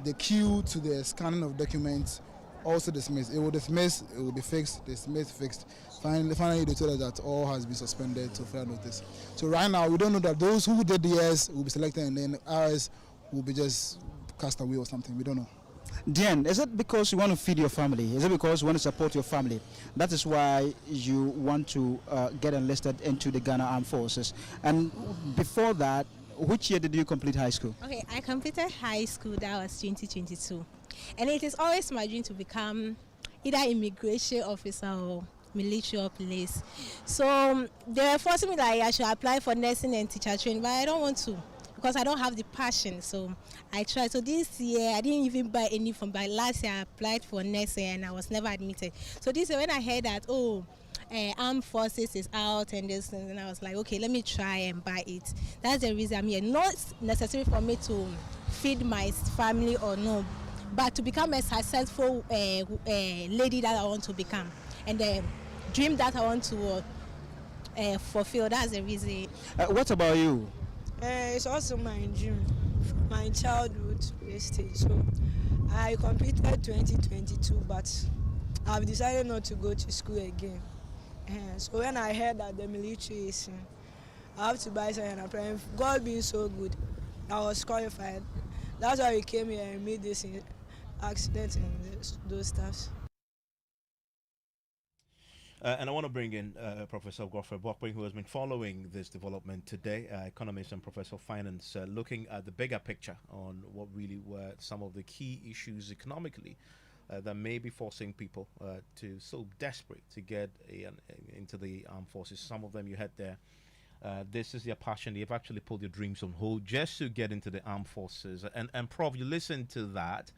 the queue to the scanning of documents also dismissed. It will dismiss, it will be fixed, dismissed, fixed. Finally they told us that all has been suspended to further notice. So right now we don't know that those who did the yes will be selected and then ours will be just cast away or something. We don't know. Diane, is it because you want to feed your family? Is it because you want to support your family? That is why you want to get enlisted into the Ghana Armed Forces. And before that, which year did you complete high school? Okay, I completed high school, that was 2022. And it is always my dream to become either immigration officer or military or police. So they were forcing me that I should apply for nursing and teacher training, but I don't want to because I don't have the passion. So I tried. So this year I didn't even buy any form, but last year I applied for nursing and I was never admitted. So this year when I heard that, armed forces is out and this, and I was like, okay, let me try and buy it. That's the reason I'm here. Not necessary for me to feed my family or no, but to become a successful lady that I want to become, and the dream that I want to fulfill. That's the reason. What about you? It's also my dream, my childhood stage. So I completed 2022, but I've decided not to go to school again. So when I heard that the military is, I have to buy something. And I'm God being so good, I was qualified. That's why we came here and made this accident and those stuff. And I want to bring in Professor Godfrey Bokwe, who has been following this development today, economist and professor of finance, looking at the bigger picture on what really were some of the key issues economically that may be forcing people to so desperate to get into the armed forces. Some of them you had there. This is their passion. They've actually put their dreams on hold just to get into the armed forces. And Prof, you listen to that.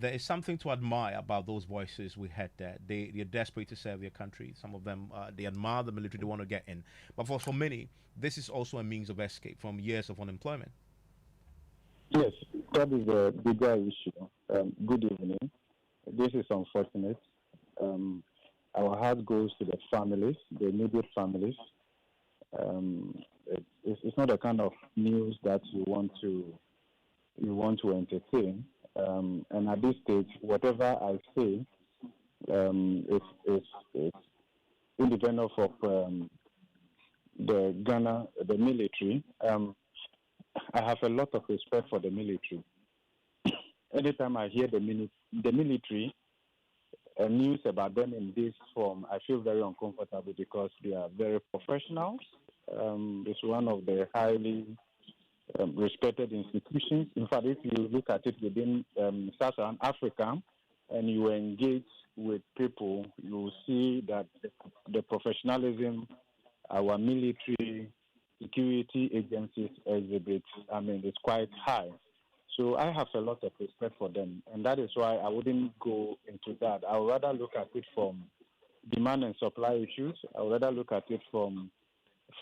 There is something to admire about those voices we had there. They're desperate to serve their country. Some of them, they admire the military, they want to get in. But for many, this is also a means of escape from years of unemployment. Yes, that is a bigger issue. Good evening. This is unfortunate. Our heart goes to the families, the immediate families. It's not the kind of news that you want to entertain. And at this stage, whatever I say is independent of the Ghana, the military. I have a lot of respect for the military. Anytime I hear the military news about them in this form, I feel very uncomfortable because they are very professional. It's one of the highly respected institutions. In fact, if you look at it within Southern Africa and you engage with people, you will see that the professionalism our military security agencies exhibit, is quite high. So I have a lot of respect for them, and that is why I wouldn't go into that. I would rather look at it from demand and supply issues. I would rather look at it from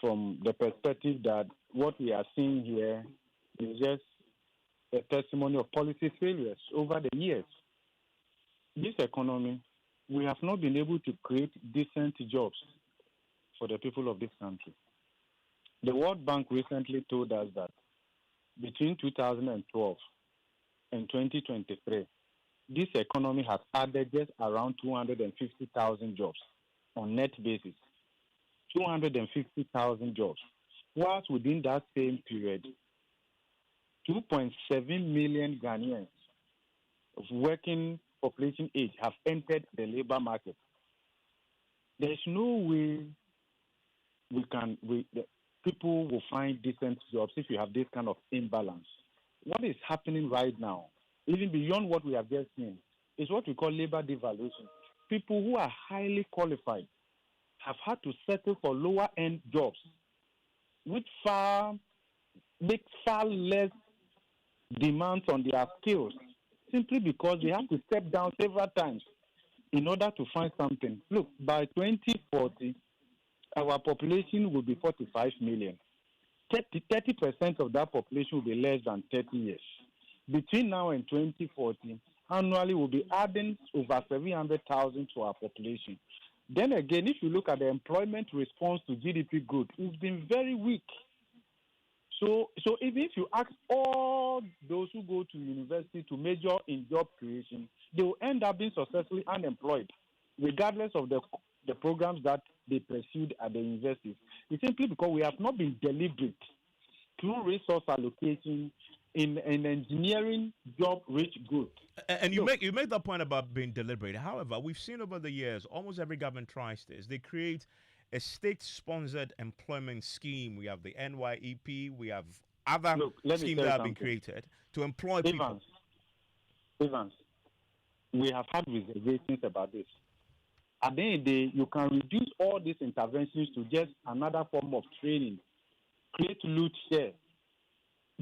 the perspective that what we are seeing here is just a testimony of policy failures over the years. This economy, we have not been able to create decent jobs for the people of this country. The World Bank recently told us that between 2012 and 2023, this economy has added just around 250,000 jobs on net basis. 250,000 jobs. Whilst within that same period, 2.7 million Ghanaians of working population age have entered the labor market. There's no way people will find decent jobs if you have this kind of imbalance. What is happening right now, even beyond what we have just seen, is what we call labor devaluation. People who are highly qualified have had to settle for lower end jobs which make far less demands on their skills, simply because they have to step down several times in order to find something. Look, by 2040, our population will be 45 million. 30% of that population will be less than 30 years. Between now and 2040, annually we'll be adding over 700,000 to our population. Then again, if you look at the employment response to GDP growth, it's been very weak. So even if you ask all those who go to university to major in job creation, they will end up being successfully unemployed, regardless of the programs that they pursued at the universities. It's simply because we have not been deliberate through resource allocation in engineering job-rich growth. And you make that point about being deliberate. However, we've seen over the years, almost every government tries this. They create a state-sponsored employment scheme. We have the NYEP. We have other schemes that have been created to employ people. Evans, we have had reservations about this. At the end of the day, you can reduce all these interventions to just another form of training. Create loot share.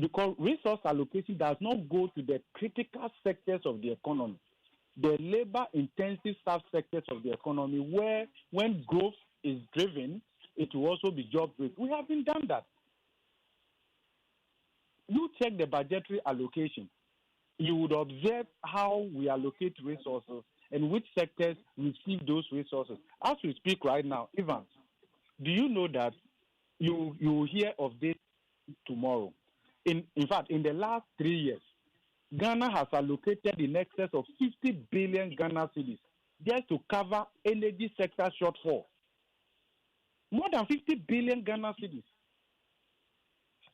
Because resource allocation does not go to the critical sectors of the economy, the labor-intensive sub-sectors of the economy, where when growth is driven, it will also be job-driven. We haven't done that. You check the budgetary allocation. You would observe how we allocate resources and which sectors receive those resources. As we speak right now, Evans, do you know that you will hear of this tomorrow? In fact, in the last 3 years, Ghana has allocated in excess of 50 billion Ghana cedis just to cover energy sector shortfall. More than 50 billion Ghana cedis.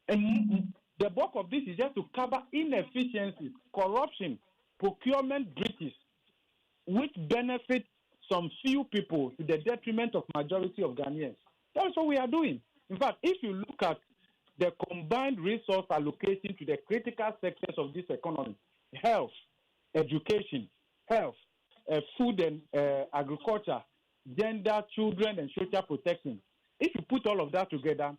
And the bulk of this is just to cover inefficiencies, corruption, procurement breaches, which benefit some few people to the detriment of majority of Ghanaians. That's what we are doing. In fact, if you look at the combined resource allocation to the critical sectors of this economy, health, education, food and agriculture, gender, children, and social protection. If you put all of that together,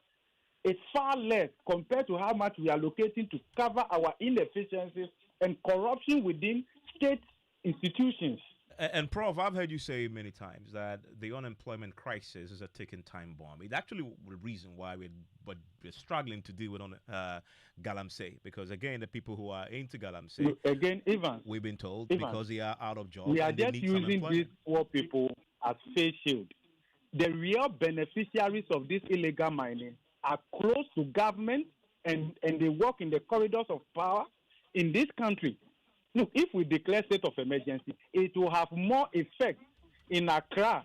it's far less compared to how much we are allocating to cover our inefficiencies and corruption within state institutions. And Prof, I've heard you say many times that the unemployment crisis is a ticking time bomb. It's actually the reason why we're struggling to deal with Galamsey, because again, the people who are into Galamsey, again, Ivan, we've been told, Ivan, because they are out of jobs. We are and they just need some using employment. these poor people as face shield. The real beneficiaries of this illegal mining are close to government and they work in the corridors of power in this country. Look, if we declare state of emergency, it will have more effect in Accra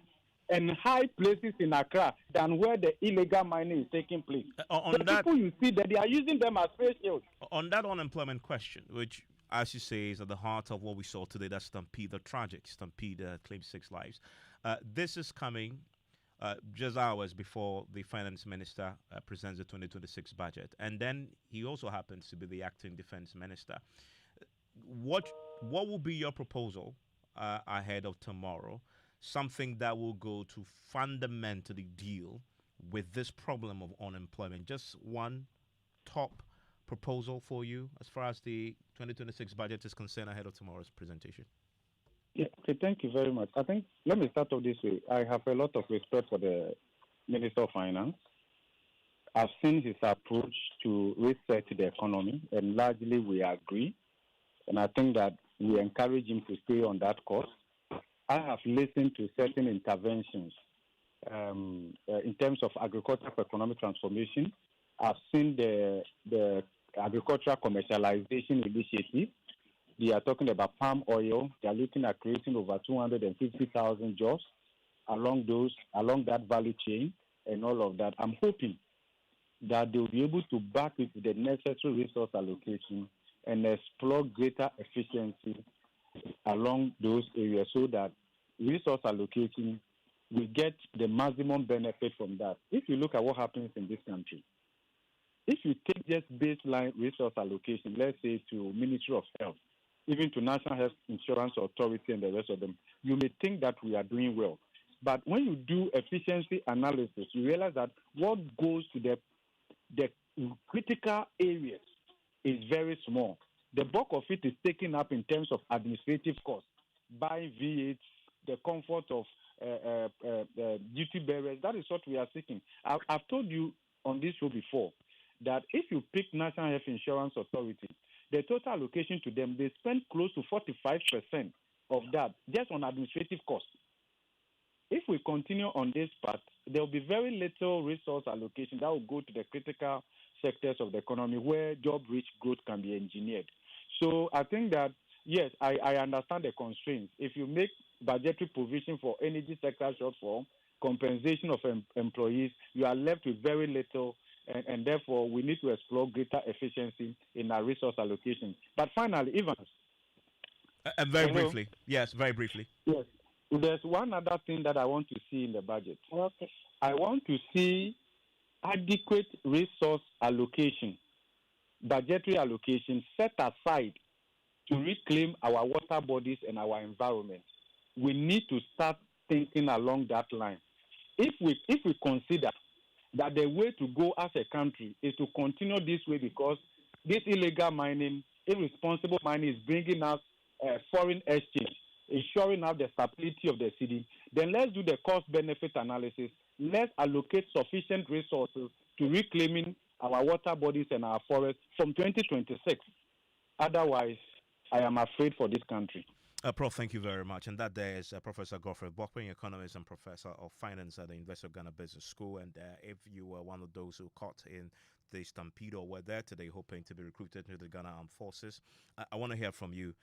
and high places in Accra than where the illegal mining is taking place. People you see that they are using them as face shields. On that unemployment question, which, as you say, is at the heart of what we saw today, that Stampede, the tragic Stampede claimed 6 lives. This is coming just hours before the finance minister presents the 2026 budget. And then he also happens to be the acting defense minister. What will be your proposal ahead of tomorrow? Something that will go to fundamentally deal with this problem of unemployment. Just one top proposal for you as far as the 2026 budget is concerned ahead of tomorrow's presentation. Yeah, okay, thank you very much. I think, let me start off this way. I have a lot of respect for the Minister of Finance. I've seen his approach to reset the economy, and largely we agree. And I think that we encourage him to stay on that course. I have listened to certain interventions in terms of agricultural for economic transformation. I've seen the agricultural commercialization initiative. They are talking about palm oil. They are looking at creating over 250,000 jobs along that value chain and all of that. I'm hoping that they will be able to back it with the necessary resource allocation and explore greater efficiency along those areas so that resource allocation will get the maximum benefit from that. If you look at what happens in this country, if you take just baseline resource allocation, let's say to Ministry of Health, even to National Health Insurance Authority and the rest of them, you may think that we are doing well. But when you do efficiency analysis, you realize that what goes to the critical areas is very small. The bulk of it is taken up in terms of administrative costs, buying V8s, the comfort of duty bearers. That is what we are seeking. I've told you on this show before that if you pick National Health Insurance Authority, the total allocation to them, they spend close to 45% of that just on administrative costs. If we continue on this path, there will be very little resource allocation that will go to the critical sectors of the economy where job-rich growth can be engineered. So I think that, yes, I understand the constraints. If you make budgetary provision for energy sector shortfall, compensation of employees, you are left with very little, and therefore we need to explore greater efficiency in our resource allocation. But finally, Evans. And very briefly. Yes, very briefly. Yes. There's one other thing that I want to see in the budget. Okay. I want to see adequate resource allocation, budgetary allocation set aside to reclaim our water bodies and our environment. We need to start thinking along that line. If we consider that the way to go as a country is to continue this way because this illegal mining, irresponsible mining is bringing us foreign exchange, ensuring out the stability of the city, then let's do the cost-benefit analysis. Let's allocate sufficient resources to reclaiming our water bodies and our forests from 2026. Otherwise, I am afraid for this country. Prof, thank you very much. And that there is Professor Godfrey Bokpin, economist and professor of finance at the University of Ghana Business School. And if you were one of those who caught in the Stampede or were there today hoping to be recruited into the Ghana Armed Forces, I want to hear from you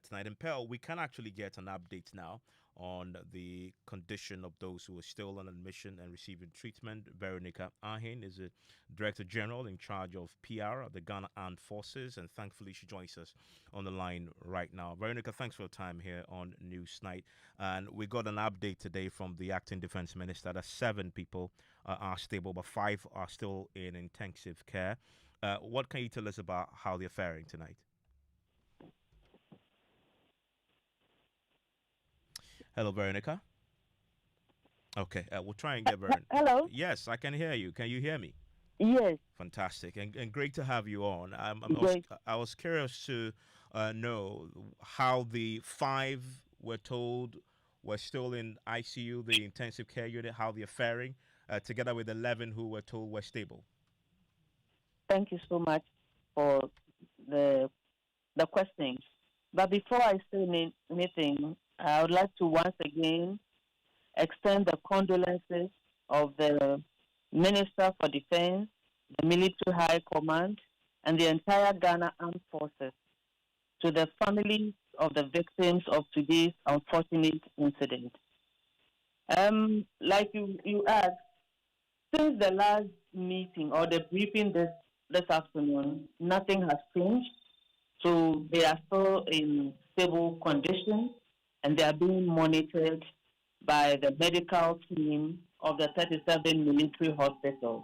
tonight. And Pearl, we can actually get an update now on the condition of those who are still on admission and receiving treatment. Veronica Ahin is the Director General in charge of PR at the Ghana Armed Forces, and thankfully she joins us on the line right now. Veronica, thanks for your time here on Newsnight. And we got an update today from the Acting Defense Minister that 7 people are stable, but 5 are still in intensive care. What can you tell us about how they're faring tonight? Hello, Veronica. Okay, we'll try and get Veronica. Hello? Yes, I can hear you. Can you hear me? Yes. Fantastic, and great to have you on. I was curious to know how the 5 were told were still in ICU, the intensive care unit, how they're faring, together with 11 who were told were stable. Thank you so much for the questions. But before I say anything, I would like to once again extend the condolences of the Minister for Defense, the Military High Command, and the entire Ghana Armed Forces to the families of the victims of today's unfortunate incident. Like you asked, since the last meeting or the briefing this afternoon, nothing has changed. So they are still in stable condition and they are being monitored by the medical team of the 37 military hospitals.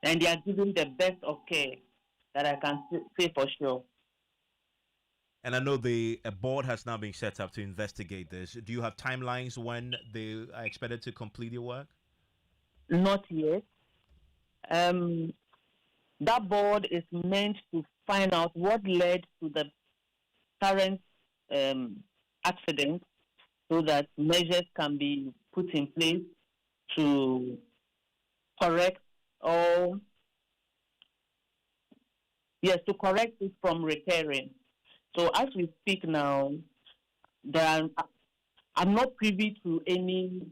And they are giving the best of care that I can say for sure. And I know a board has now been set up to investigate this. Do you have timelines when they are expected to complete your work? Not yet. That board is meant to find out what led to the current accident so that measures can be put in place to correct it from recurring. So as we speak now, I'm not privy to any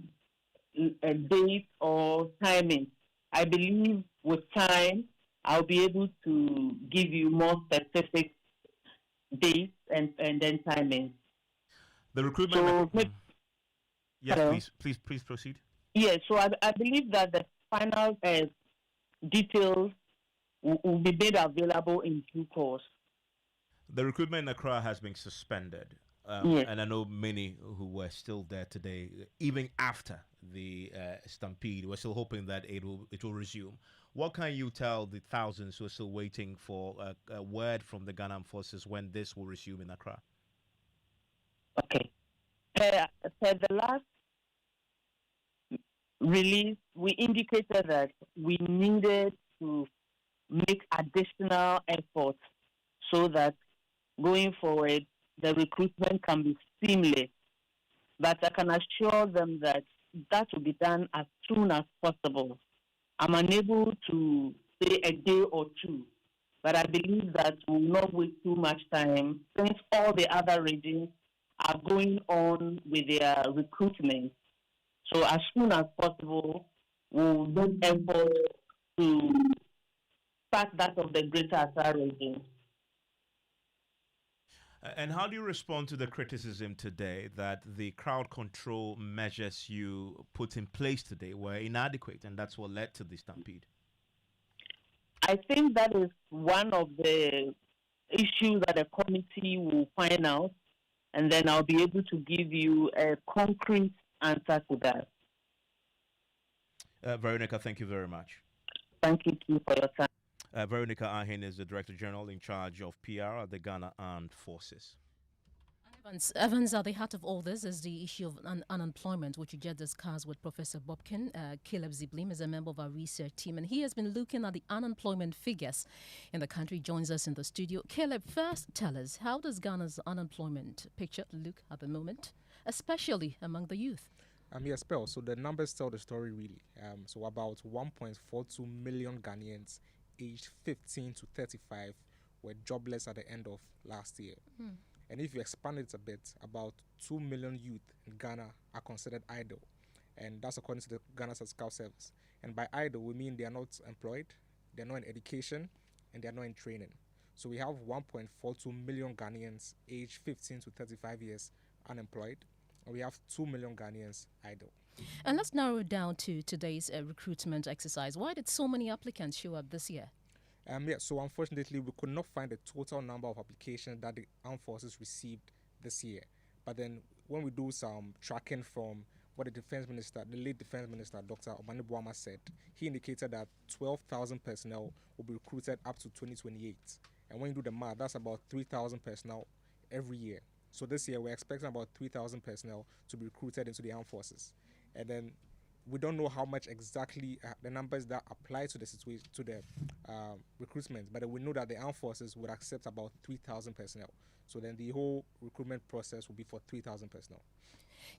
date or timing. I believe with time, I'll be able to give you more specific dates and then timing. The recruitment. Yes, Hello? please proceed. Yes, so I believe that the final details will be made available in due course. The recruitment in Accra has been suspended. Yes. And I know many who were still there today, even after the Stampede, we're still hoping that it will resume. What can you tell the thousands who are still waiting for a word from the Ghana Armed Forces when this will resume in Accra? Okay. For the last release, we indicated that we needed to make additional efforts so that going forward, the recruitment can be seamless. But I can assure them that will be done as soon as possible. I'm unable to say a day or two, but I believe that we will not waste too much time since all the other regions are going on with their recruitment. So as soon as possible, we'll make efforts to start that of the Greater Accra region. And how do you respond to the criticism today that the crowd control measures you put in place today were inadequate, and that's what led to the Stampede? I think that is one of the issues that the committee will find out, and then I'll be able to give you a concrete answer to that. Veronica, thank you very much. Thank you too for your time. Veronica Ahin is the Director General in charge of PR at the Ghana Armed Forces. Evans, at the heart of all this is the issue of unemployment, which you just discussed with Professor Bobkin. Caleb Ziblim is a member of our research team, and he has been looking at the unemployment figures in the country. Joins us in the studio. Caleb, first tell us, how does Ghana's unemployment picture look at the moment, especially among the youth? Yes, Pearl. So the numbers tell the story really. So about 1.42 million Ghanaians aged 15 to 35 were jobless at the end of last year. And if you expand it a bit, about 2 million youth in Ghana are considered idle. And that's according to the Ghana Statistical Service. And by idle, we mean they are not employed, they are not in education, and they are not in training. So we have 1.42 million Ghanaians aged 15 to 35 years unemployed. and we have 2 million Ghanaians idle. And let's narrow it down to today's recruitment exercise. Why did so many applicants show up this year? So unfortunately, we could not find the total number of applications that the armed forces received this year. But then when we do some tracking from what the late defense minister, Dr. Omani Boama, said, he indicated that 12,000 personnel will be recruited up to 2028. And when you do the math, that's about 3,000 personnel every year. So this year, we're expecting about 3,000 personnel to be recruited into the armed forces. And then we don't know how much exactly the numbers that apply to the situation, to the recruitment, but we know that the armed forces would accept about 3,000 personnel. So then the whole recruitment process will be for 3,000 personnel.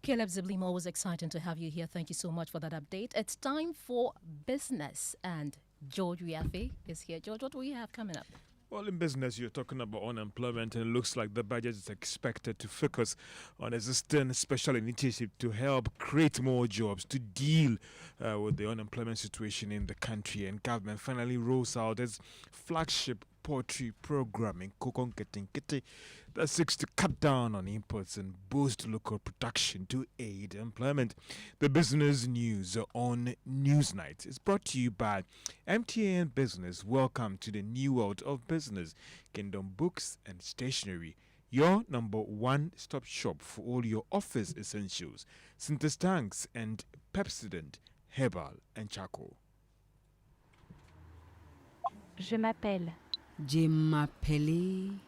Caleb Ziblimo, always exciting to have you here. Thank you so much for that update. It's time for business, and George Riafe is here. George, what do we have coming up? Well, in business, you're talking about unemployment, and it looks like the budget is expected to focus on existing special initiative to help create more jobs to deal with the unemployment situation in the country. And government finally rolls out its flagship poultry program in Kokon Ketinkiti that seeks to cut down on imports and boost local production to aid employment. The business news on Newsnight is brought to you by MTN Business. Welcome to the new world of business. Kingdom Books and Stationery, your number one stop shop for all your office essentials. Synthesis tanks and Pepsodent, Herbal and Charcoal. Je m'appelle. Je m'appelle.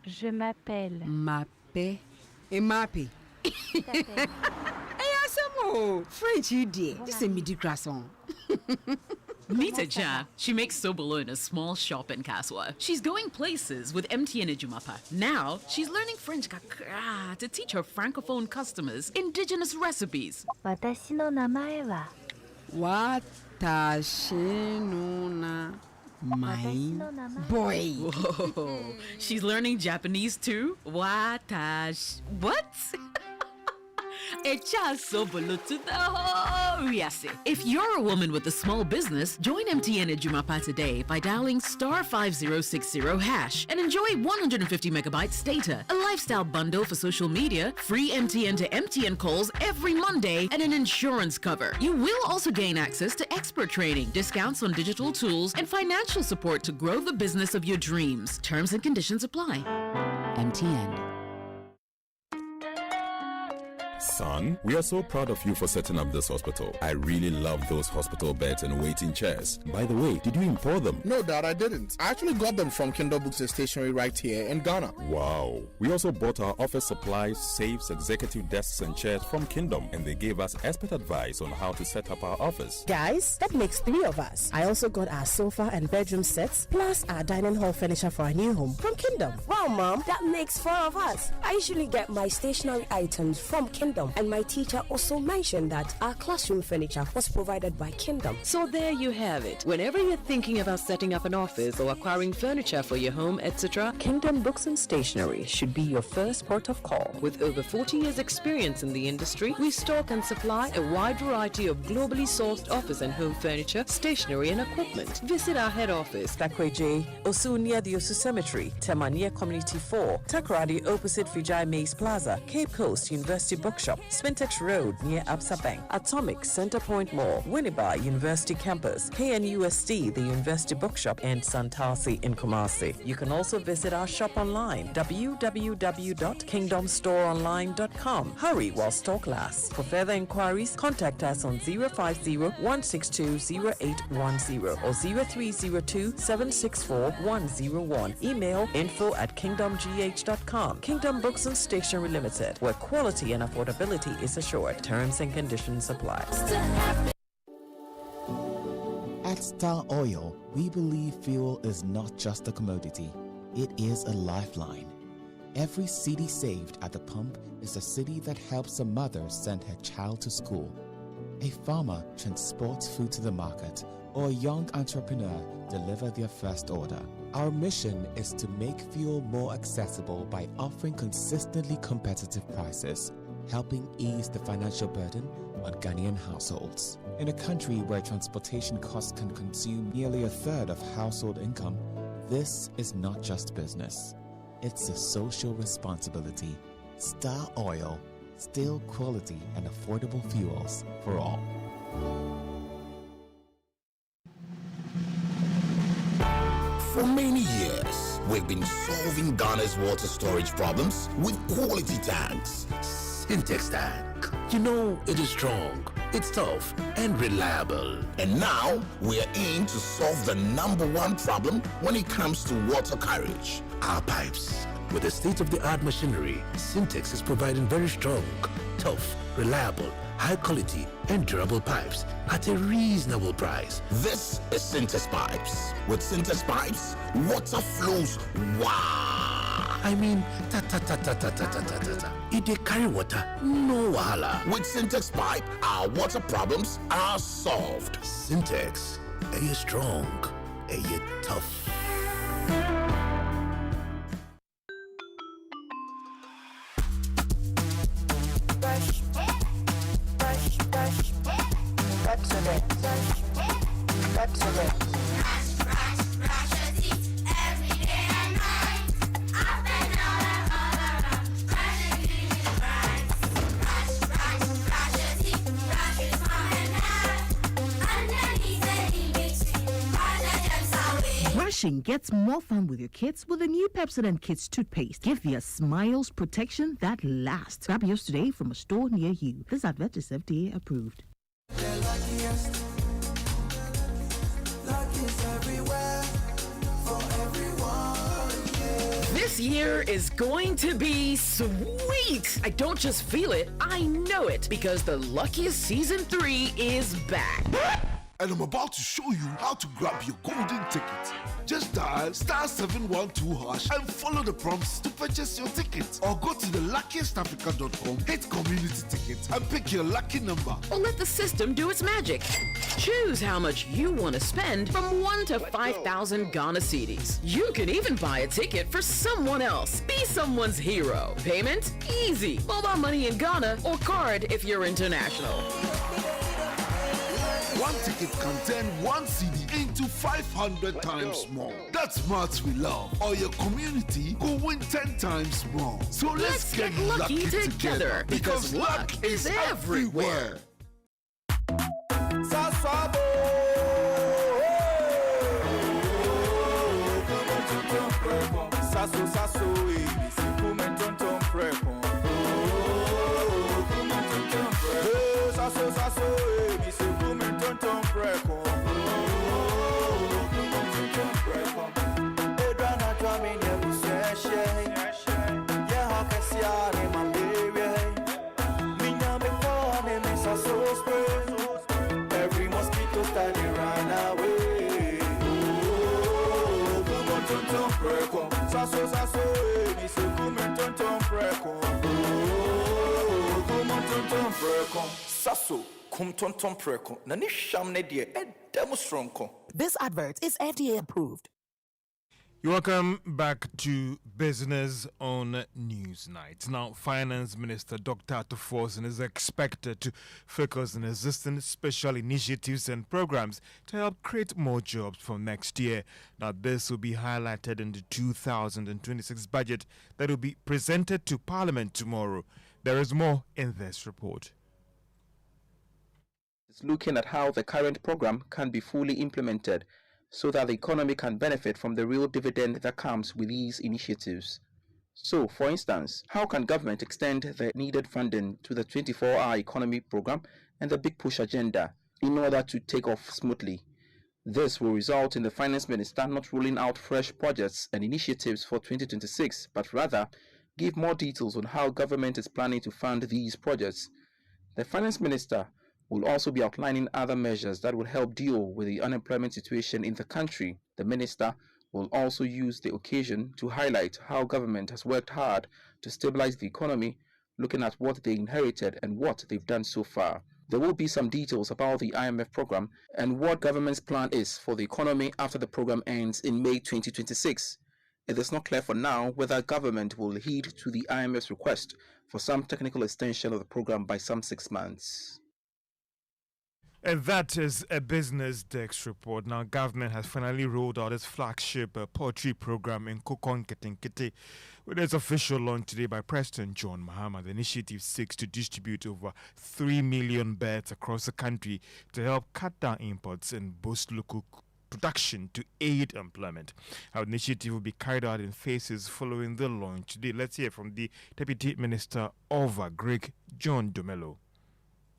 Je m'appelle. Mappe. Et mappe. Hey, Asamo. French, you dear. This is a midi croissant. Meet Aja. She makes sobolo in a small shop in Kaswa. She's going places with MTN Ejumapa. Now, she's learning French kakra to teach her francophone customers indigenous recipes. Watashi no namae wa. Watashi no na. My boy. Whoa. She's learning Japanese too? Watash. What? If you're a woman with a small business, join MTN Ejumapa today by dialing *5060# and enjoy 150 megabytes data, a lifestyle bundle for social media, free MTN to MTN calls every Monday, and an insurance cover. You will also gain access to expert training, discounts on digital tools, and financial support to grow the business of your dreams. Terms and conditions apply. MTN. Son, we are so proud of you for setting up this hospital. I really love those hospital beds and waiting chairs. By the way, did you import them? No, Dad, I didn't. I actually got them from Kingdom Books and Stationery right here in Ghana. Wow. We also bought our office supplies, safes, executive desks and chairs from Kingdom, and they gave us expert advice on how to set up our office. Guys, that makes 3 of us. I also got our sofa and bedroom sets, plus our dining hall furniture for our new home from Kingdom. Wow, Mom, that makes 4 of us. I usually get my stationery items from Kingdom, and my teacher also mentioned that our classroom furniture was provided by Kingdom. So there you have it. Whenever you're thinking about setting up an office or acquiring furniture for your home, etc., Kingdom Books and Stationery should be your first port of call. With over 40 years experience in the industry, we stock and supply a wide variety of globally sourced office and home furniture, stationery and equipment. Visit our head office, Takweje, Osu near the Osu Cemetery, Temania Community 4, Takoradi opposite Vijay Mays Plaza, Cape Coast University Bookshop, Spintex Road near Absa Bank, Atomic Centerpoint Mall, Winneba University Campus, KNUST, the University Bookshop, and Santasi in Kumasi. You can also visit our shop online, www.kingdomstoreonline.com. Hurry while stock lasts. For further inquiries, contact us on 050-162-0810 or 0302-764-101. Email info@kingdomgh.com. Kingdom Books and Stationery Limited, where quality and affordability is assured. Terms and conditions apply. At Star Oil, we believe fuel is not just a commodity, it is a lifeline. Every cedi saved at the pump is a cedi that helps a mother send her child to school, a farmer transports food to the market, or a young entrepreneur deliver their first order. Our mission is to make fuel more accessible by offering consistently competitive prices, helping ease the financial burden on Ghanaian households. In a country where transportation costs can consume nearly a third of household income, this is not just business. It's a social responsibility. Star Oil. still quality and affordable fuels for all. For many years, we've been solving Ghana's water storage problems with quality tanks. Syntex tank. You know, it is strong, it's tough, and reliable. And now, we are in to solve the #1 problem when it comes to water carriage: our pipes. With the state-of-the-art machinery, Syntex is providing very strong, tough, reliable, high quality, and durable pipes at a reasonable price. This is Syntex Pipes. With Syntex Pipes, water flows wow. I mean, ta-ta-ta-ta-ta-ta-ta-ta-ta. If they carry water, no wahala. With Syntex Pipe, our water problems are solved. Syntex, are you strong? Are you tough? Brushing gets more fun with your kids with the new Pepsodent Kids toothpaste. Give your smiles protection that lasts. Grab yours today from a store near you. This advert is FDA approved. This year is going to be sweet. I don't just feel it, I know it, because the Luckiest Season 3 is back. And I'm about to show you how to grab your golden ticket. Just dial *712# and follow the prompts to purchase your ticket. Or go to theluckiestafrica.com, hit community tickets, and pick your lucky number. Or let the system do its magic. Choose how much you want to spend from 1 to 5,000 Ghana cedis. You can even buy a ticket for someone else. Be someone's hero. Payment? Easy. Mobile money in Ghana or card if you're international. One ticket can turn 1 CD into 500 times more. That's maths we love. Or your community will win 10 times more. So let's get lucky together, because luck is everywhere. Every mosquito starting run away. This advert is FDA approved. You're welcome back to Business on Newsnight. Now, Finance Minister Dr. Atuforsen is expected to focus on existing special initiatives and programs to help create more jobs for next year. Now, this will be highlighted in the 2026 budget that will be presented to Parliament tomorrow. There is more in this report. It's looking at how the current program can be fully implemented so that the economy can benefit from the real dividend that comes with these initiatives. So, for instance, how can government extend the needed funding to the 24-hour economy program and the Big Push agenda in order to take off smoothly? This will result in the Finance Minister not ruling out fresh projects and initiatives for 2026, but rather give more details on how government is planning to fund these projects. The Finance Minister will also be outlining other measures that will help deal with the unemployment situation in the country. The minister will also use the occasion to highlight how government has worked hard to stabilize the economy, looking at what they inherited and what they've done so far. There will be some details about the IMF program and what government's plan is for the economy after the program ends in May 2026. It is not clear for now whether government will heed to the IMF's request for some technical extension of the program by some 6 months. And that is a Business Desk report. Now, government has finally rolled out its flagship poultry program in Kokon Ketinkiti, with its official launch today by President John Mahama. The initiative seeks to distribute over 3 million birds across the country to help cut down imports and boost local production to aid employment. Our initiative will be carried out in phases following the launch today. Let's hear from the Deputy Minister of Agric, John Dumelo.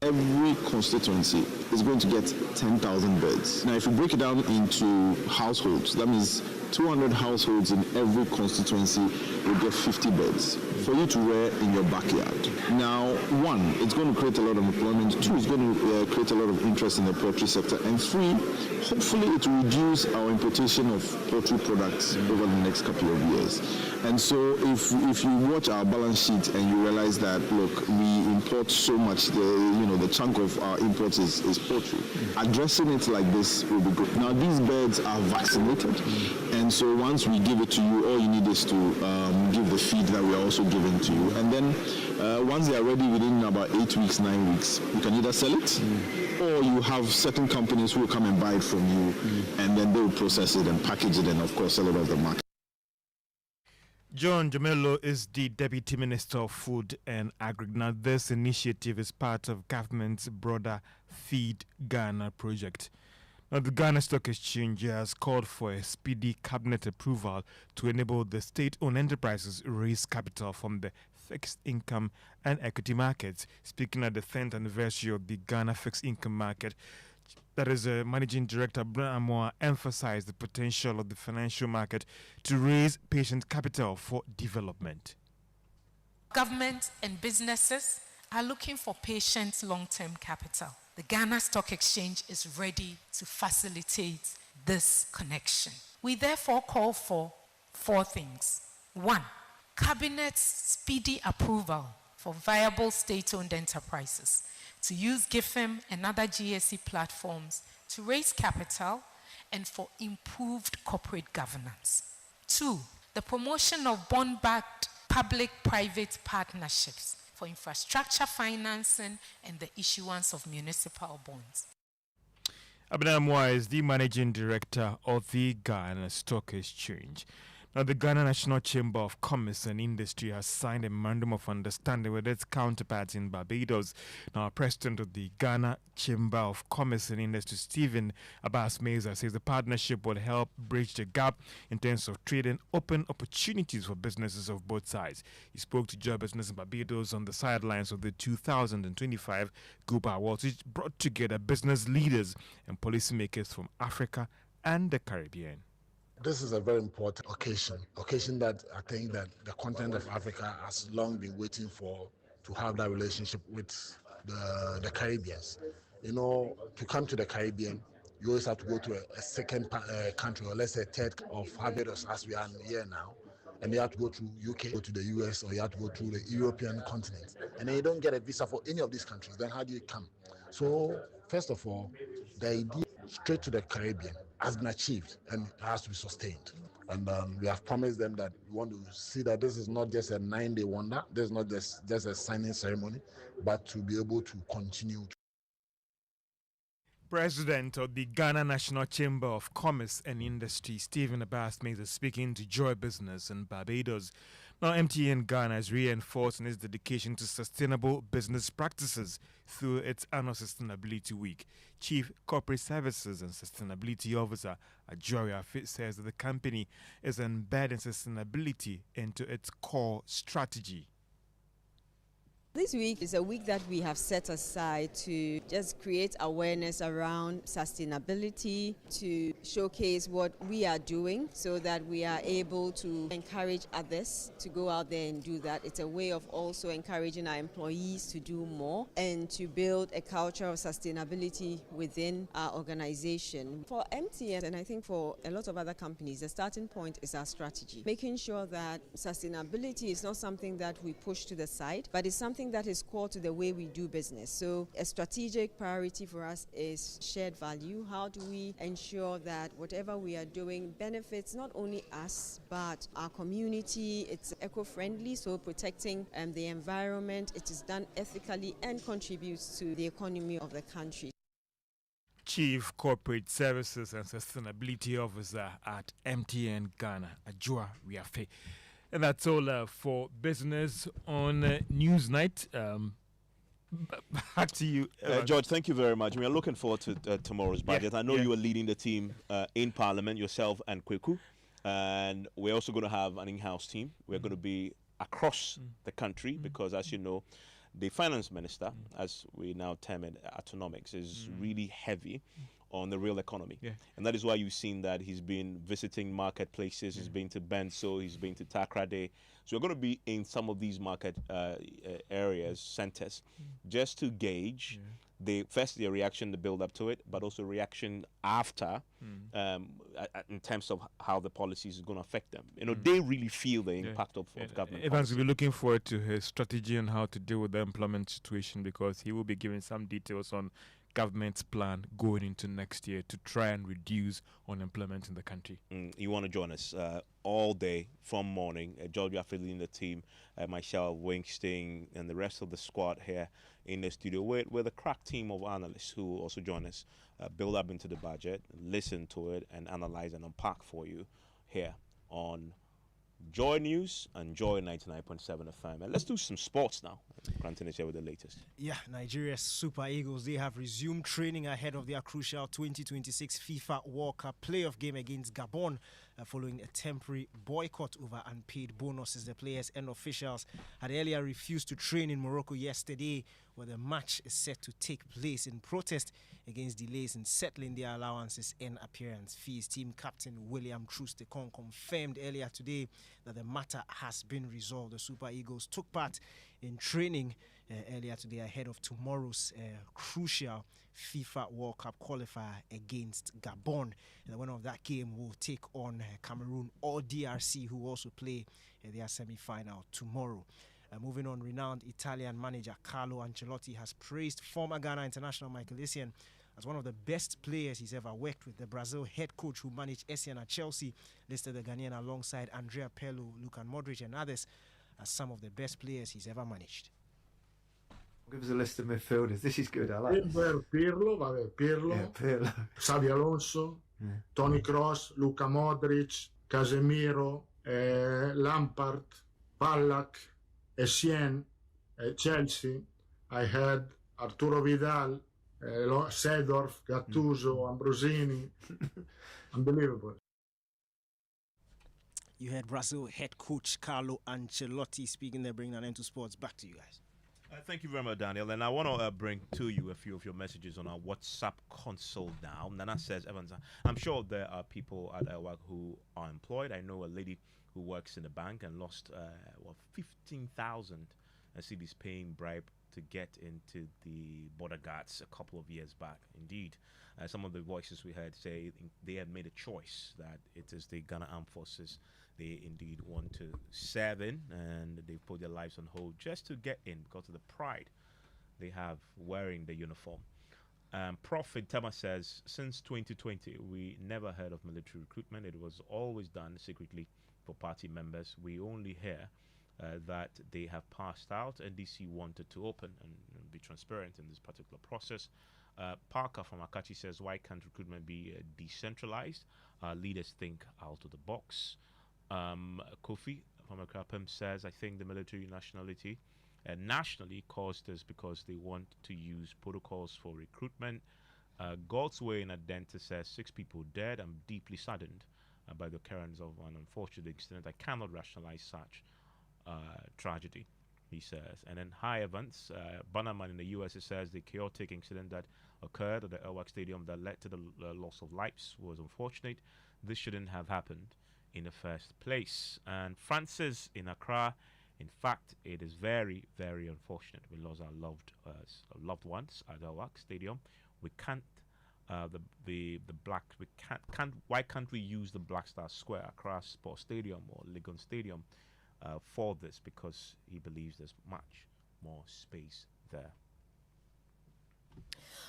Every constituency is going to get 10,000 birds. Now, if you break it down into households, that means 200 households in every constituency will get 50 birds for you to rear in your backyard. Now, one, it's going to create a lot of employment. Two, it's going to create a lot of interest in the poultry sector. And three, hopefully it will reduce our importation of poultry products over the next couple of years. And so if you watch our balance sheet and you realize that, look, we import so much, the chunk of our imports is poultry. Addressing it like this will be good. Now, these birds are vaccinated, and so once we give it to you, all you need is to give the feed that we are also giving to you. And then once they are ready within about 8 weeks, 9 weeks, you can either sell it, or you have certain companies who will come and buy it from you, and then they will process it and package it and, of course, sell it off the market. John Dumelo is the Deputy Minister of Food and Agri. Now, this initiative is part of government's broader Feed Ghana project. Now, the Ghana Stock Exchange has called for a speedy cabinet approval to enable the state-owned enterprises raise capital from the fixed income and equity markets. Speaking at the 10th anniversary of the Ghana fixed income market, that is, Managing Director Brian Amoah emphasized the potential of the financial market to raise patient capital for development. Government and businesses are looking for patient long-term capital. The Ghana Stock Exchange is ready to facilitate this connection. We therefore call for 4 things. 1, Cabinet's speedy approval for viable state-owned enterprises to use GIFM and other GSE platforms to raise capital and for improved corporate governance. 2, the promotion of bond-backed public-private partnerships for infrastructure financing and the issuance of municipal bonds. Brian Amoah is the Managing Director of the Ghana Stock Exchange. Now, the Ghana National Chamber of Commerce and Industry has signed a memorandum of understanding with its counterparts in Barbados. Now, President of the Ghana Chamber of Commerce and Industry, Stephen Mensah, says the partnership will help bridge the gap in terms of trade and open opportunities for businesses of both sides. He spoke to Joy Business in Barbados on the sidelines of the 2025 Guba Awards, which brought together business leaders and policymakers from Africa and the Caribbean. This is a very important occasion that I think that the continent of Africa has long been waiting for, to have that relationship with the Caribbeans. You know, to come to the Caribbean, you always have to go to a second country, or let's say third of Barbados, as we are here now. And you have to go through UK, go to the US, or you have to go through the European continent. And then you don't get a visa for any of these countries. Then how do you come? So, first of all, the idea straight to the Caribbean has been achieved and it has to be sustained. And we have promised them that we want to see that this is not just a 9-day wonder, this is not just a signing ceremony, but to be able to continue. President of the Ghana National Chamber of Commerce and Industry, Stephen Mensah, speaking to Joy Business in Barbados. Now, MTN Ghana is reinforcing its dedication to sustainable business practices through its annual Sustainability Week. Chief Corporate Services and Sustainability Officer Ajoria Fit says that the company is embedding sustainability into its core strategy. This week is a week that we have set aside to just create awareness around sustainability, to showcase what we are doing so that we are able to encourage others to go out there and do that. It's a way of also encouraging our employees to do more and to build a culture of sustainability within our organization. For MTN, and I think for a lot of other companies, the starting point is our strategy. Making sure that sustainability is not something that we push to the side, but it's something that is core to the way we do business. So a strategic priority for us is shared value. How do we ensure that whatever we are doing benefits not only us, but our community? It's eco-friendly, so protecting the environment. It is done ethically and contributes to the economy of the country. Chief Corporate Services and Sustainability Officer at MTN Ghana, Ajua Riafe. And that's all for business on Newsnight. Back to you, George. Thank you very much. We are looking forward to tomorrow's budget. I know you are leading the team in Parliament, yourself and Kweku. And we're also going to have an in-house team. We're going to be across the country because, as you know, the finance minister, as we now term it, autonomics, is really heavy on the real economy. And that is why you've seen that he's been visiting marketplaces, he's been to Benso, he's been to Takrade. So we're going to be in some of these market areas, centers, just to gauge the reaction, the build up to it, but also reaction after in terms of how the policies is going to affect them. You know, they really feel the impact of government. Evans will be looking forward to his strategy on how to deal with the employment situation, because he will be giving some details on government's plan going into next year to try and reduce unemployment in the country. You want to join us all day from morning. George leading the team, myself, Wingsting, and the rest of the squad here in the studio with a crack team of analysts who will also join us, build up into the budget, listen to it, and analyze and unpack for you here on Joy News and Joy 99.7 FM. And let's do some sports now. Granton is here with the latest. Yeah, Nigeria's Super Eagles, they have resumed training ahead of their crucial 2026 FIFA World Cup playoff game against Gabon following a temporary boycott over unpaid bonuses. The players and officials had earlier refused to train in Morocco yesterday, where the match is set to take place in protest against delays in settling their allowances and appearance fees. Team captain William Troost-Ekong confirmed earlier today that the matter has been resolved. The Super Eagles took part in training earlier today ahead of tomorrow's crucial FIFA World Cup qualifier against Gabon. The winner of that game will take on Cameroon or DRC, who also play their semi-final tomorrow. Moving on, renowned Italian manager Carlo Ancelotti has praised former Ghana international Michael Essien as one of the best players he's ever worked with. The Brazil head coach who managed Essien at Chelsea listed the Ghanaian alongside Andrea Pirlo, Luka Modric and others as some of the best players he's ever managed. Give us a list of midfielders. This is good. I like this. Pirlo, Xabi Alonso, Toni Kroos, Luka Modric, Casemiro, Lampard, Ballack, Essien, Chelsea. I had Arturo Vidal, Seedorf, Gattuso, Ambrosini. Unbelievable. You had Brazil head coach Carlo Ancelotti speaking there, bringing an end to sports. Back to you guys. Thank you very much, Daniel. And I want to bring to you a few of your messages on our WhatsApp console now. Nana says, Evans, I'm sure there are people at work who are employed. I know a lady who works in a bank and lost 15,000 cedis paying bribe to get into the border guards a couple of years back. Indeed, some of the voices we heard say they had made a choice that it is the Ghana Armed Forces they indeed want to serve in, and they put their lives on hold just to get in because of the pride they have wearing the uniform. Prophet Tama says, since 2020, we never heard of military recruitment. It was always done secretly for party members. We only hear that they have passed out. NDC wanted to open and be transparent in this particular process. Parker from Akachi says, why can't recruitment be decentralized? Leaders think out of the box. Kofi from Akrapem says, I think the military nationality nationally caused this because they want to use protocols for recruitment. God's Way in Adenta says, 6 people dead. I'm deeply saddened by the occurrence of an unfortunate incident. I cannot rationalize such tragedy, he says. And then High Events, Bannerman in the US, it says the chaotic incident that occurred at the Elwak Stadium that led to the loss of lives was unfortunate. This shouldn't have happened in the first place. And Francis in Accra, in fact, it is very, very unfortunate. We lost our loved ones at Elwak Stadium. We can't why can't we use the Black Star Square, Accra Sports Stadium or Legon Stadium for this? Because he believes there's much more space there.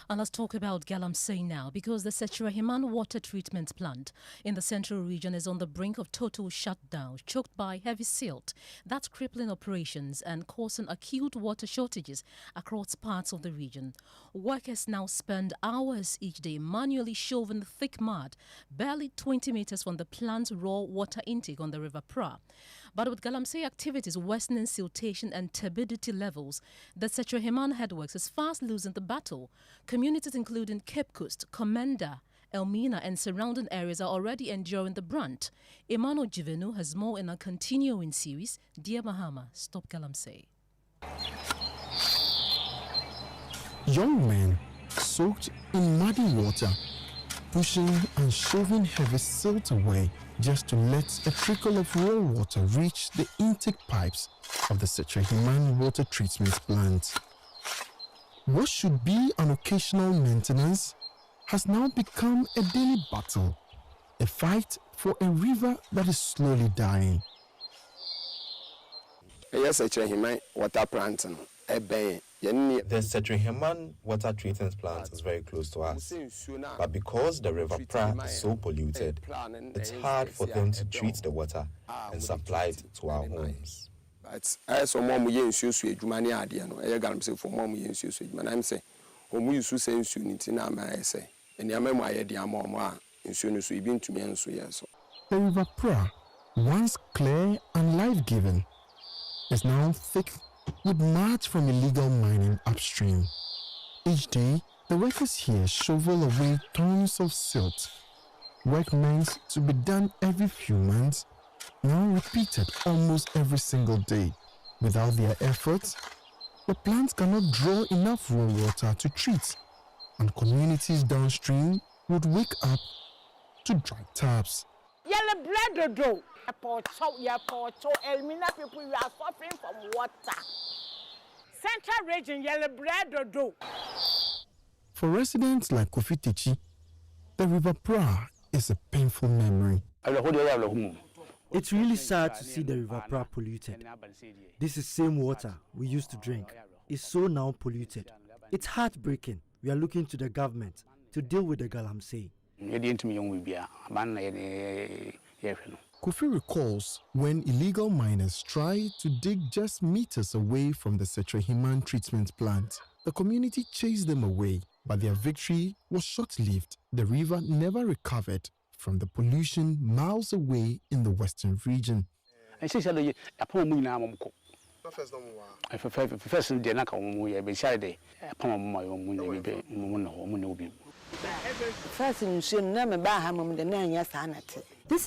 And let's talk about Galamsey now, because the Setrahiman water treatment plant in the central region is on the brink of total shutdown, choked by heavy silt that's crippling operations and causing acute water shortages across parts of the region. Workers now spend hours each day manually shoving thick mud, barely 20 meters from the plant's raw water intake on the River Pra. But with Galamsey activities worsening siltation and turbidity levels, the Setrahiman headworks is fast losing the battle. Communities including Cape Coast, Commander, Elmina and surrounding areas are already enduring the brunt. Emmanuel Jivenu has more in a continuing series, Dear Bahama, Stop Galamsey. Young men soaked in muddy water, pushing and shoving heavy silt away just to let a trickle of raw water reach the intake pipes of the Setrahiman water treatment plant. What should be an occasional maintenance has now become a daily battle, a fight for a river that is slowly dying. Yes, Setrahiman water plant. The Setrahiman water treatment plant is very close to us, but because the River Pra is so polluted, it's hard for them to treat the water and supply it to our homes. But I saw mom yen shoes with Jumani Adiano, I got himself for mom yen shoes with my name say, Omu Yusu sends unity now, I say, and Yamama Yadiamoma, and soon as we've been to me and so yes. The River Pra, once clear and life-giving, is now thick with mud from illegal mining upstream. Each day, the workers here shovel away tons of silt. Work meant to be done every few months, now repeated almost every single day. Without their efforts, the plant cannot draw enough raw water to treat, and communities downstream would wake up to dry taps. Yellow bread dough. Elmina people, you are suffering from water. Central region, yellow bread dough. For residents like Kofi Techi, the River Pra is a painful memory. It's really sad to see the River Pra polluted. This is same water we used to drink. It's so now polluted. It's heartbreaking. We are looking to the government to deal with the Galamsey. Kofi recalls when illegal miners tried to dig just meters away from the Setrahiman treatment plant. The community chased them away, but their victory was short-lived. The river never recovered from the pollution miles away in the western region. This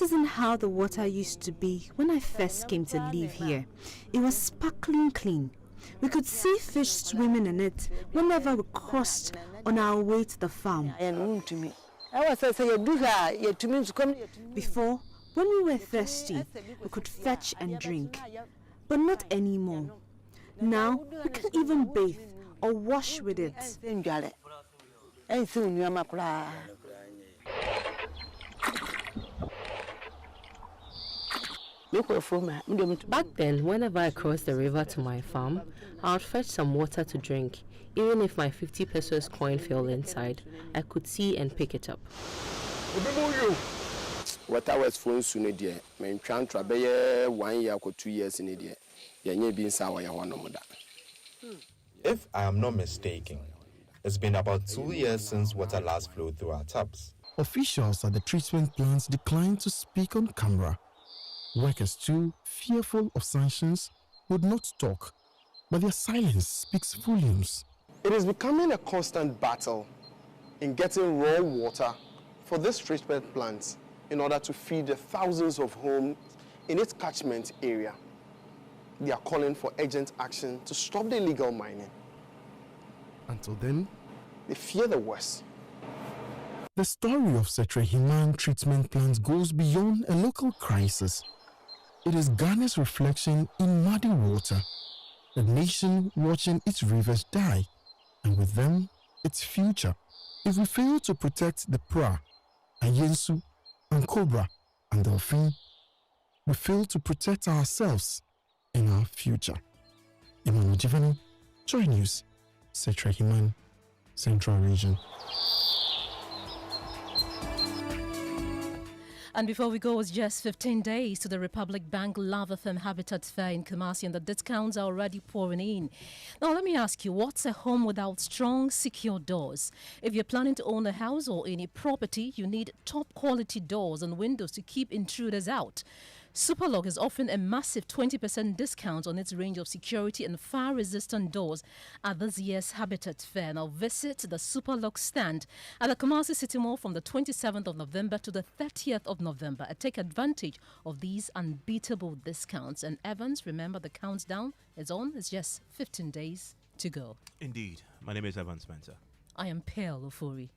isn't how the water used to be when I first came to live here. It was sparkling clean. We could see fish swimming in it whenever we crossed on our way to the farm. Before, when we were thirsty, we could fetch and drink, but not anymore. Now, we can't even bathe or wash with it. Back then, whenever I crossed the river to my farm, I would fetch some water to drink. Even if my 50 pesos coin fell inside, I could see and pick it up. What I was for soon, dear, my trantra be 1 year or 2 years in India. Yanya being sour, one of If I am not mistaken, it's been about 2 years since water last flowed through our taps. Officials at the treatment plants declined to speak on camera. Workers, too, fearful of sanctions, would not talk, but their silence speaks volumes. It is becoming a constant battle in getting raw water for this treatment plant in order to feed the thousands of homes in its catchment area. They are calling for urgent action to stop the illegal mining. Until then, they fear the worst. The story of Setrahiman treatment plant goes beyond a local crisis. It is Ghana's reflection in muddy water, a nation watching its rivers die, and with them, its future. If we fail to protect the Pra, Ayensu, and Cobra, and Dolphin, we fail to protect ourselves and our future. Emmanuel Jivenu, Joy News, Setrahiman, Central Region. And before we go, it's just 15 days to the Republic Bank Lava Firm Habitat Fair in Kumasi, and the discounts are already pouring in. Now, let me ask you, what's a home without strong, secure doors? If you're planning to own a house or any property, you need top quality doors and windows to keep intruders out. Superlock is offering a massive 20% discount on its range of security and fire-resistant doors at this year's Habitat Fair. Now visit the Superlock stand at the Kumasi City Mall from the 27th of November to the 30th of November and take advantage of these unbeatable discounts. And Evans, remember the countdown is on. It's just 15 days to go. Indeed. My name is Evans Mensah. I am Pearl Ofori.